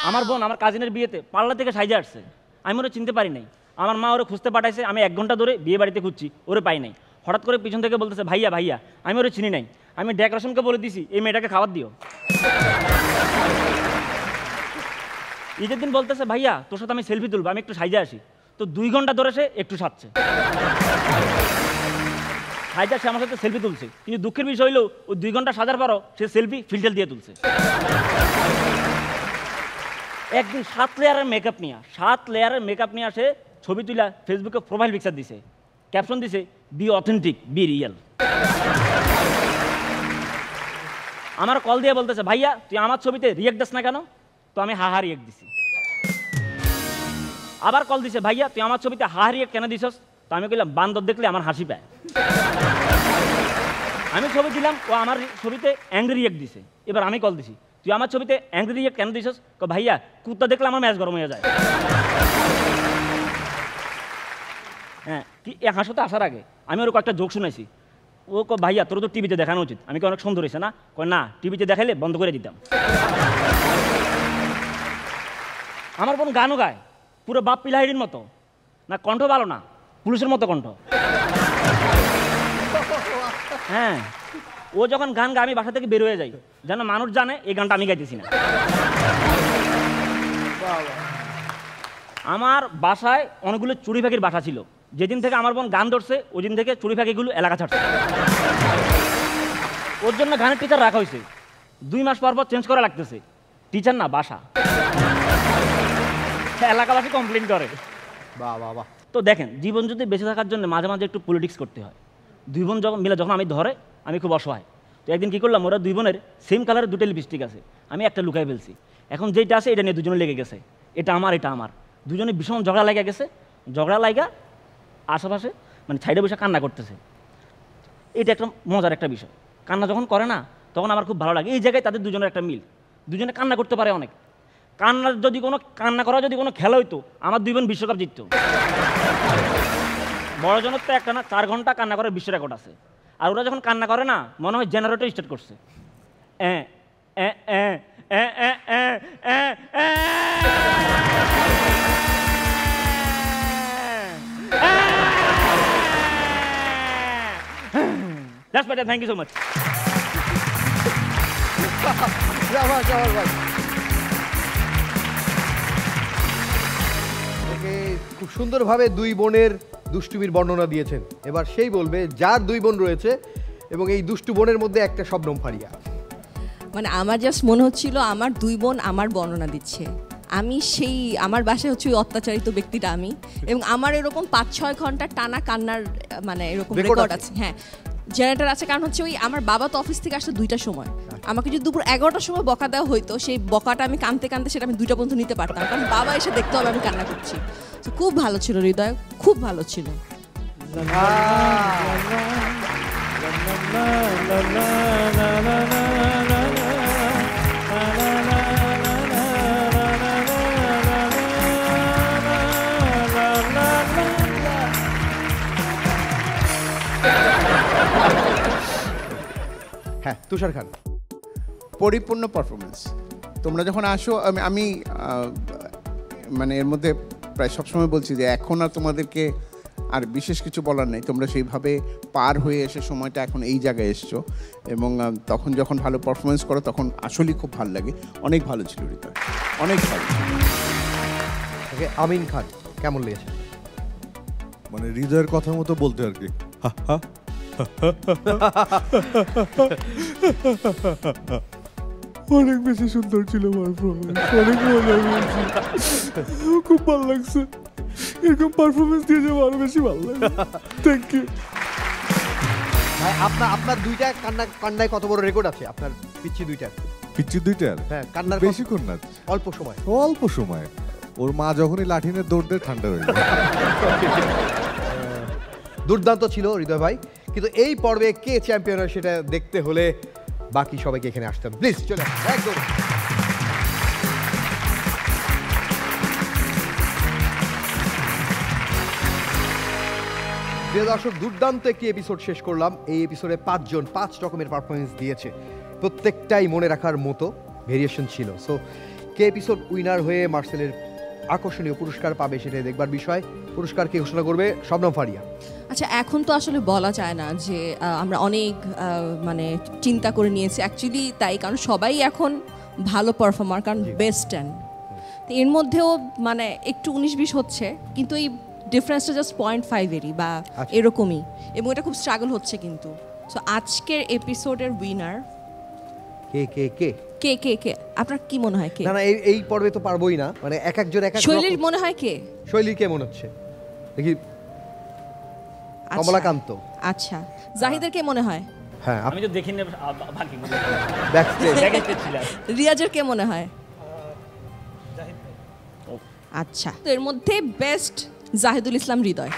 আমার বোন আমার কাজিনের বিয়েতে পার্লার থেকে সাইজে আসছে, আমি ওরে চিনতে পারি নাই। আমার মা ওরে খুঁজতে পাঠাইছে, আমি 1 ঘন্টা ধরে বিয়ে বাড়িতে খুঁজছি, ওরে পাই নাই। হঠাৎ করে পিছন থেকে বলতেছে ভাইয়া ভাইয়া, আমি ওরে চিনি নাই। আমি ডেকোরেশনকে বলে দিছি এই মেয়েটাকে খাবার দিও। ঈদের দিন বলতেছে ভাইয়া তোর সাথে আমি সেলফি তুলবো, আমি একটু সাইজে আসি। তো 2 ঘন্টা ধরে সে একটু সাজছে, সাইজা সে আমার সাথে সেলফি তুলছে। কিন্তু দুঃখের বিষয় হইলো ওই 2 ঘন্টা সাজার পরও সে সেলফি ফিল্টার দিয়ে তুলছে। একদিন 7 লেয়ারের মেকআপ নিয়ে আসে, ছবি তুলা ফেসবুকে প্রোফাইল পিকচার দিছে, ক্যাপশন দিছে বি অথেন্টিক বি রিয়েল। আমার কল দিয়ে বলতেছে ভাইয়া তুই আমার ছবিতে রিয়েক্ট দিস না কেন? তো আমি হাহা রিয়েক্ট দিছি। আবার কল দিছে ভাইয়া তুই আমার ছবিতে হাহা রিয়েক্ট কেন দিছস? তো আমি কইলাম বান্দর দেখলে আমার হাসি পায়। আমি ছবি দিলাম, ও আমার ছবিতে অ্যাংরি রিয়েক্ট দিছে। এবার আমি কল দিছি তুই আমার ছবিতে অ্যাংরি রিয়েক্ট কেন দিছস? ভাইয়া কুত্তা দেখলে আমার ম্যাচ গরম হয়ে যায়। হ্যাঁ, কি হাসতে আসার আগে আমি ওর কয়েকটা জোক শুনেছি। ও ভাইয়া তোর তো টিভিতে দেখানো উচিত। আমি কি অনেক সুন্দর হয়েছে না? না, টিভিতে দেখাইলে বন্ধ করে দিতাম। আমার বোন গানও গায় পুরো বাপ পিলাহিড়ির মতো, না কণ্ঠ ভালো না, পুলিশের মতো কণ্ঠ। হ্যাঁ, ও যখন গান গায় আমি বাসা থেকে বের হয়ে যাই, যেন মানুষ জানে এই গানটা আমি গাইতেছি না। আমার বাসায় অনেকগুলো চুরি ফাঁকির বাসা ছিল। যেদিন থেকে আমার বোন গান ধরছে ওই দিন থেকে চুরি ফাঁকিগুলো এলাকা ছাড়ছে। ওর জন্য গানের টিচার রাখা হয়েছে, 2 মাস পর পর চেঞ্জ করা লাগতেছে। টিচার না, বাসা। এলাকাবাসী কমপ্লেন করে। বাবা। তো দেখেন, জীবন যদি বেঁচে থাকার জন্য মাঝে মাঝে একটু পলিটিক্স করতে হয়। 2 বোন যখন মিলে যখন আমি ধরে, আমি খুব অসহায়। তো একদিন কী করলাম, ওরা 2 বোনের সেম কালারের 2টা লিপস্টিক আছে, আমি একটা লুকাই ফেলছি। এখন যেটা আছে এটা নিয়ে দুজনে লেগে গেছে, এটা আমার। দুজনে ভীষণ ঝগড়া লাগা গেছে। ঝগড়া লাগা আশেপাশে মানে সাইডে বসে কান্না করতেছে। এটা একটা মজার একটা বিষয়। কান্না যখন করে না তখন আমার খুব ভালো লাগে। এই জায়গায় তাদের দুজনের একটা মিল, দুজনে কান্না করতে পারে অনেক। কান্না করা যদি কোনো খেলা হইতো, আমার 2 বোন বিশ্বকাপ জিততো। বড়জনের তো একটা না 4 ঘন্টা কান্না করার বিশ্ব রেকর্ড আছে। আর ওরা যখন কান্না করে না মনে হয় জেনারেটর স্টার্ট করছে। That's better. Thank you so much. খুব সুন্দরভাবে 2 বোনের দুষ্টুমির বর্ণনা দিয়েছেন। এবার সেই বলবে যার 2 বোন রয়েছে এবং এই দুষ্টু বোনের মধ্যে একটা শবনম ফারিয়া। মানে আমার জাস্ট মনে হচ্ছিল আমার 2 বোন আমার বর্ণনা দিচ্ছে। আমি সেই আমার বাসায় হচ্ছে ওই অত্যাচারিত ব্যক্তিটা আমি, এবং আমার এরকম 5-6 ঘন্টা টানা কান্নার মানে এরকম রেকর্ড আছে। হ্যাঁ, জেনারেটর আছে। কারণ হচ্ছে ওই আমার বাবা তো অফিস থেকে আসতো 2টার সময়, আমাকে যদি দুপুর 11টার সময় বকা দেওয়া হইতো, সেই বকাটা আমি কানতে কানতে সেটা আমি 2টা পর্যন্ত নিতে পারতাম, কারণ বাবা এসে দেখতে হবে আমি কান্না করছি। তো খুব ভালো ছিল হৃদয়, খুব ভালো ছিল। হ্যাঁ, তুষার খান। পরিপূর্ণ পারফরমেন্স। তোমরা যখন আসো, আমি মানে এর মধ্যে প্রায় সবসময় বলছি যে এখন আর তোমাদেরকে আর বিশেষ কিছু বলার নেই। তোমরা সেইভাবে পার হয়ে এসে সময়টা এখন এই জায়গায় এসছো, এবং তখন যখন ভালো পারফরমেন্স করো তখন আসলেই খুব ভালো লাগে। অনেক ভালো ছিল হৃদয়, অনেক ভালো। আমিন খান, কেমন লেগেছে? মানে হৃদয়ের কথার মতো বলতে আর কি। অনেক বেশি সুন্দর ছিল পারফরমেন্স, অনেক মজা পেয়েছি, খুব ভালো লাগছে। এরকম পারফরমেন্স দিয়ে যাবো আরো বেশি ভালো লাগে। থ্যাংক ইউ ভাই। আপনার 2টা কান্নায় কত বড় রেকর্ড আছে আপনার? পিচ্ছি 2টার? হ্যাঁ, কান্নার বেশিক্ষণ না, অল্প সময়। অল্প সময়। ওর মা যখনই লাঠি নিয়ে দৌড় দেয় ঠান্ডা হয়ে যায়। দুর্দান্ত ছিল হৃদয় ভাই, কিন্তু এই পর্বে কে চ্যাম্পিয়ন হয় সেটা দেখতে হলে বাকি সবাইকে এখানে আসতে হবে। প্লিজ চলে একদম। প্রিয় দর্শক, দুর্দান্ত একটি এপিসোড শেষ করলাম। এই এপিসোডে 5 জন 5 রকমের পারফরমেন্স দিয়েছে, প্রত্যেকটাই মনে রাখার মতো ভেরিয়েশন ছিল। সো কে এপিসোড উইনার হয়ে মার্সেলের আকর্ষণীয় পুরস্কার পাবে সেটাই দেখবার বিষয়। পুরস্কারকে ঘোষণা করবে শবনম ফারিয়া। আচ্ছা, এখন তো আসলে বলা যায় না যে আমরা অনেক মানে চিন্তা করে নিয়েছি, অ্যাকচুয়ালি তাই, কারণ সবাই এখন ভালো পারফর্মার, কারণ বেস্ট 10। তো এর মধ্যেও মানে একটু 19-20 হচ্ছে, কিন্তু এই ডিফারেন্সটা জাস্ট 0.5-এরই বা এরকমই, এবং এটা খুব স্ট্রাগল হচ্ছে কিন্তু। সো আজকের এপিসোডের উইনার কে কে কে কে কে কে আপনার কি মনে হয় কে? না, এই পর্বে তো পারবোই না, মানে এক একজন এক এক। শৈলীর মনে হয় কে? শৈলী কে মনে হচ্ছে দেখি? কমলাকান্ত। আচ্ছা, জাহিদের কে মনে হয়? হ্যাঁ, আমি তো দেখিনি বাকি রিয়াজের কে মনে হয়? আচ্ছা, তো এর মধ্যে বেস্ট জাহিদুল ইসলাম হৃদয়।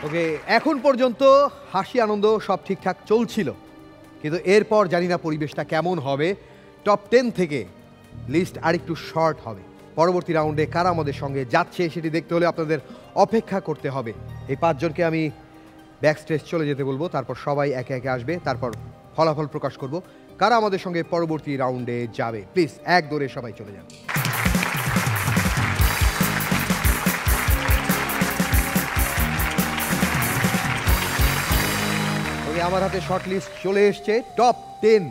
ওকে, এখন পর্যন্ত হাসি আনন্দ সব ঠিকঠাক চলছিল, কিন্তু এরপর জানি না পরিবেশটা কেমন হবে। টপ 10 থেকে লিস্ট আরেকটু শর্ট হবে। পরবর্তী রাউন্ডে কারা আমাদের সঙ্গে যাচ্ছে সেটি দেখতে হলে আপনাদের অপেক্ষা করতে হবে। এই 5 জনকে আমি ব্যাকস্টেজ চলে যেতে বলবো, তারপর সবাই একে একে আসবে, তারপর ফলাফল প্রকাশ করব কারা আমাদের সঙ্গে পরবর্তী রাউন্ডে যাবে। প্লিজ এক দৌড়ে সবাই চলে যান। আমার হাতে শর্ট লিস্ট চলে এসছে। টপ 10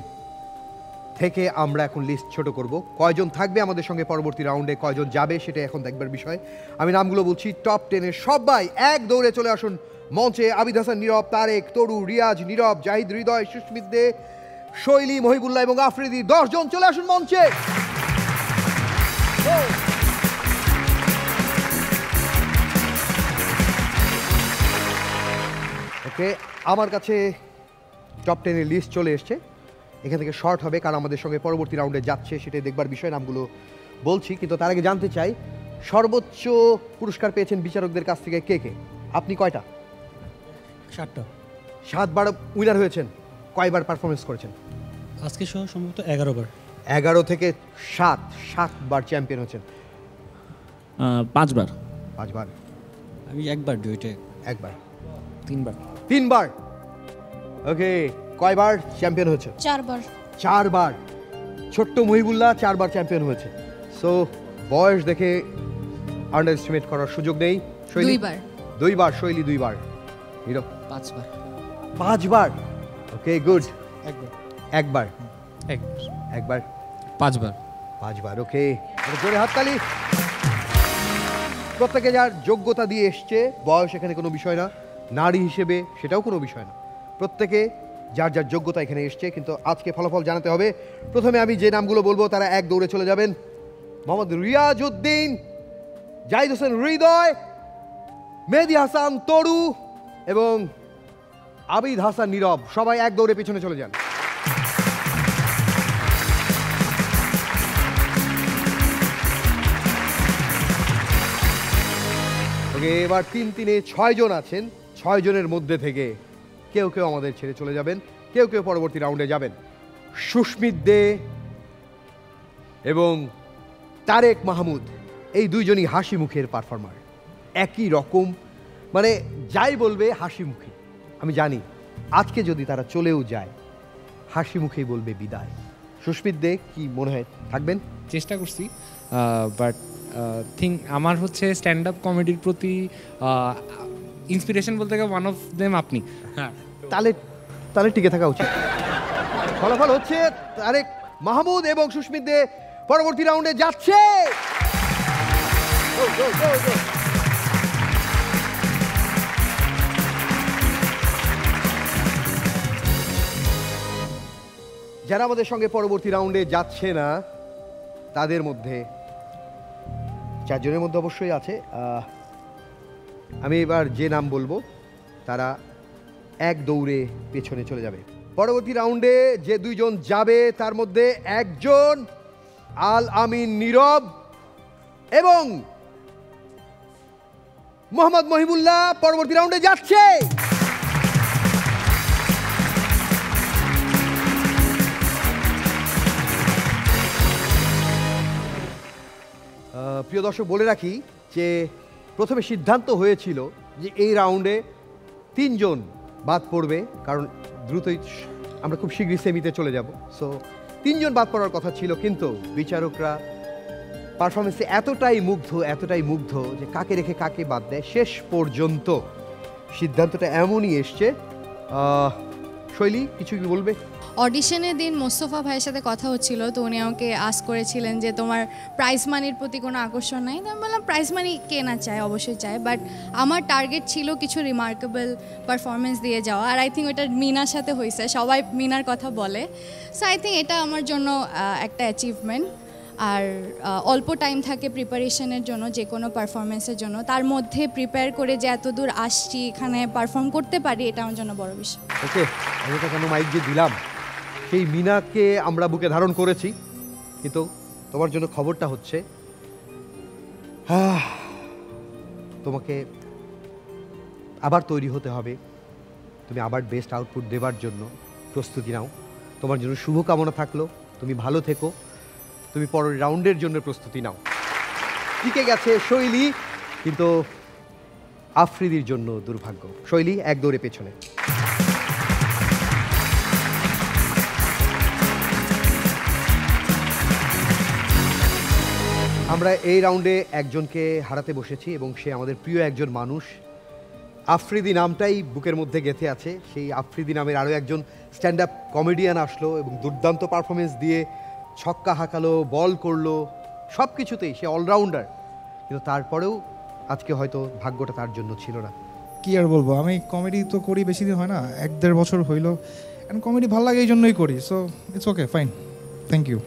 থেকে আমরা এখন লিস্ট ছোট করব। কয়জন থাকবে আমাদের সঙ্গে পরবর্তী রাউন্ডে, কয়জন যাবে সেটা এখন দেখবার বিষয়। আমি নামগুলো বলছি। টপ 10-এর সবাই এক দৌড়ে চলে আসুন মঞ্চে। আবিদ হাসান, নীরব, তারেক, তরু, রিয়াজ, নীরব, জাহিদ, হৃদয়, সুস্মিত দে, শৈলী, মহিবুল্লাহ এবং আফ্রিদি, 10 জন চলে আসুন মঞ্চে। ওকে, আমার কাছে টপ 10-এর লিস্ট চলে এসছে। এখান থেকে শর্ট হবে কারণ আমাদের সঙ্গে পরবর্তী রাউন্ডে যাচ্ছে সেটাই দেখবার বিষয়। নামগুলো বলছি, কিন্তু তার আগে জানতে চাই সর্বোচ্চ পুরস্কার পেয়েছেন বিচারকদের কাছ থেকে কে কে? আপনি কয়টা? 7টা। 7 বার উইনার হয়েছেন। কয়বার পারফরমেন্স করেছেন? আজকে সহ সম্ভবত 11 বার। 11 থেকে 7 বার চ্যাম্পিয়ন হয়েছেন। 5 বার। 5 বার। আমি একবার দুইটা। একবার। 3 বার। 3 বার। ওকে, কয়বার চ্যাম্পিয়ন হয়েছে? 4 বার। 4 বার। ছোট্ট মহিবুল্লাহ 4 বার চ্যাম্পিয়ন হয়েছে। সো বয়স দেখে আন্ডার এস্টিমেট করার সুযোগ নেই। 2 বার। 2 বার। শৈলী 2 বার। হিরো 5 বার। 5 বার। ওকে, গুড। একবার। একবার। একবার। 5 বার। 5 বার। ওকে, জোরে হাততালি। প্রত্যেকে যার যোগ্যতা দিয়ে এসছে, বয়স এখানে কোনো বিষয় না, নারী হিসেবে সেটাও কোনো বিষয় না। প্রত্যেকে যার যার যোগ্যতা এখানে এসছে, কিন্তু আজকে ফলাফল জানাতে হবে। প্রথমে আমি যে নামগুলো বলবো তারা এক দৌড়ে চলে যাবেন। মোহাম্মদ রিয়াজ উদ্দিন, জাহিদ হোসেন হৃদয়, মেহেদি হাসান তরু এবং আবিদ হাসান নীরব, সবাই এক দৌড়ে পিছনে চলে যান। ওকে, এবার 3-3-এ 6 জন আছেন। 6 জনের মধ্যে থেকে কেউ কেউ আমাদের ছেড়ে চলে যাবেন, কেউ কেউ পরবর্তী রাউন্ডে যাবেন। সুস্মিত দে এবং তারেক মাহমুদ, এই দুইজনই হাসি মুখের পারফর্মার, একই রকম, মানে যাই বলবে হাসি মুখে। আমি জানি আজকে যদি তারা চলেও যায় হাসি মুখেই বলবে বিদায়। সুস্মিত দে, কি মনে হয় থাকবেন? চেষ্টা করছি, বাট আমার হচ্ছে স্ট্যান্ড আপ কমেডির প্রতি ইন্সপিরেশন বলতে গেলে ওয়ান অফ দেম আপনি। হ্যাঁ, তাহলে টিকে থাকা উচিত। ফলাফল হচ্ছে তারেক মাহমুদ এবং সুস্মিত দে পরবর্তী রাউন্ডে যাচ্ছে। যারা আমাদের সঙ্গে পরবর্তী রাউন্ডে যাচ্ছে না তাদের মধ্যে 4 জনের মধ্যে অবশ্যই আছে, আমি এবার যে নাম বলবো তারা এক দৌড়ে পেছনে চলে যাবে। পরবর্তী রাউন্ডে যে 2 জন যাবে তার মধ্যে একজন আল আমিন নীরব এবং মোহাম্মদ মহিবুল্লাহ পরবর্তী রাউন্ডে যাচ্ছে। প্রিয় দর্শক, বলে রাখি যে প্রথমে সিদ্ধান্ত হয়েছিল যে এই রাউন্ডে 3 জন বাদ পড়বে, কারণ দ্রুতই আমরা খুব শীঘ্রই সেমিতে চলে যাব। সো 3 জন বাদ পড়ার কথা ছিল, কিন্তু বিচারকরা পারফরমেন্সে এতটাই মুগ্ধ যে কাকে রেখে কাকে বাদ দেয়, শেষ পর্যন্ত সিদ্ধান্তটা এমনই এসছে। শৈলী, কিছু কি বলবে? অডিশনের দিন মোস্তফা ভাইয়ের সাথে কথা হচ্ছিল, তো উনি আমাকে আস্ক করেছিলেন যে তোমার প্রাইজ মানির প্রতি কোনো আকর্ষণ নাই। তো আমি বললাম প্রাইজ মানি কে না চায়, অবশ্যই চায়, বাট আমার টার্গেট ছিল কিছু রিমার্কেবল পারফরমেন্স দিয়ে যাওয়া। আর আই থিঙ্ক ওটা মিনার সাথে হয়েছে, সবাই মিনার কথা বলে। সো আই থিঙ্ক এটা আমার জন্য একটা অ্যাচিভমেন্ট। আর অল্প টাইম থাকে প্রিপারেশনের জন্য, যে কোনো পারফরমেন্সের জন্য, তার মধ্যে প্রিপেয়ার করে যে এত দূর আসছি, এখানে পারফর্ম করতে পারি, এটা আমার জন্য বড় বিষয়। ওকে, আমি তো কেন মাইক যে দিলাম, সেই মিনাকে আমরা বুকে ধারণ করেছি, কিন্তু তোমার জন্য খবরটা হচ্ছে তোমাকে আবার তৈরি হতে হবে, তুমি আবার বেস্ট আউটপুট দেবার জন্য প্রস্তুতি নাও। তোমার জন্য শুভকামনা থাকলো, তুমি ভালো থেকো, তুমি পরের রাউন্ডের জন্য প্রস্তুতি নাও। টিকে গেছে শৈলী, কিন্তু আফ্রিদির জন্য দুর্ভাগ্য। শৈলী এক দৌড়ে পেছনে। আমরা এই রাউন্ডে একজনকে হারাতে বসেছি এবং সে আমাদের প্রিয় একজন মানুষ। আফ্রিদি নামটাই বুকের মধ্যে গেঁথে আছে। সেই আফ্রিদি নামের আরও একজন স্ট্যান্ড আপ কমেডিয়ান আসলো এবং দুর্দান্ত পারফরমেন্স দিয়ে ছক্কা হাঁকালো, বল করলো, সব কিছুতেই সে অলরাউন্ডার, কিন্তু তারপরেও আজকে হয়তো ভাগ্যটা তার জন্য ছিল না। কি আর বলবো, আমি কমেডি তো করি বেশি দিন হয় না, 1-1.5 বছর হইলো, অ্যান্ড কমেডি ভালো লাগে এই জন্যই করি। So it's okay, fine, thank you.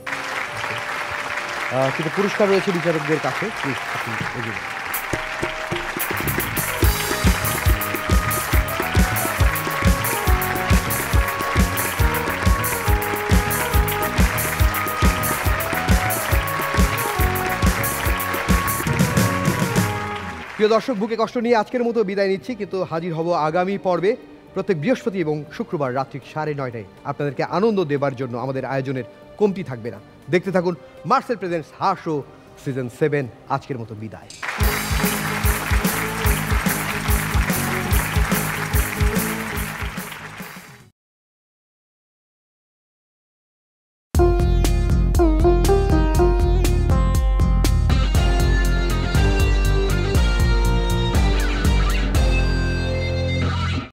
কিন্তু পুরস্কার রয়েছে বিচারকদের কাছে, প্লিজ আপনি এগিয়ে যান। প্রিয় দর্শক, বুকে কষ্ট নিয়ে আজকের মতো বিদায় নিচ্ছি, কিন্তু হাজির হব আগামী পর্বে প্রত্যেক বৃহস্পতি এবং শুক্রবার রাত্রি 9:30 আপনাদেরকে আনন্দ দেবার জন্য আমাদের আয়োজনের কমতি থাকবে না। দেখতে থাকুন মার্সেল প্রেজেন্টস হার শো সিজন 7। আজকের মতো বিদায়।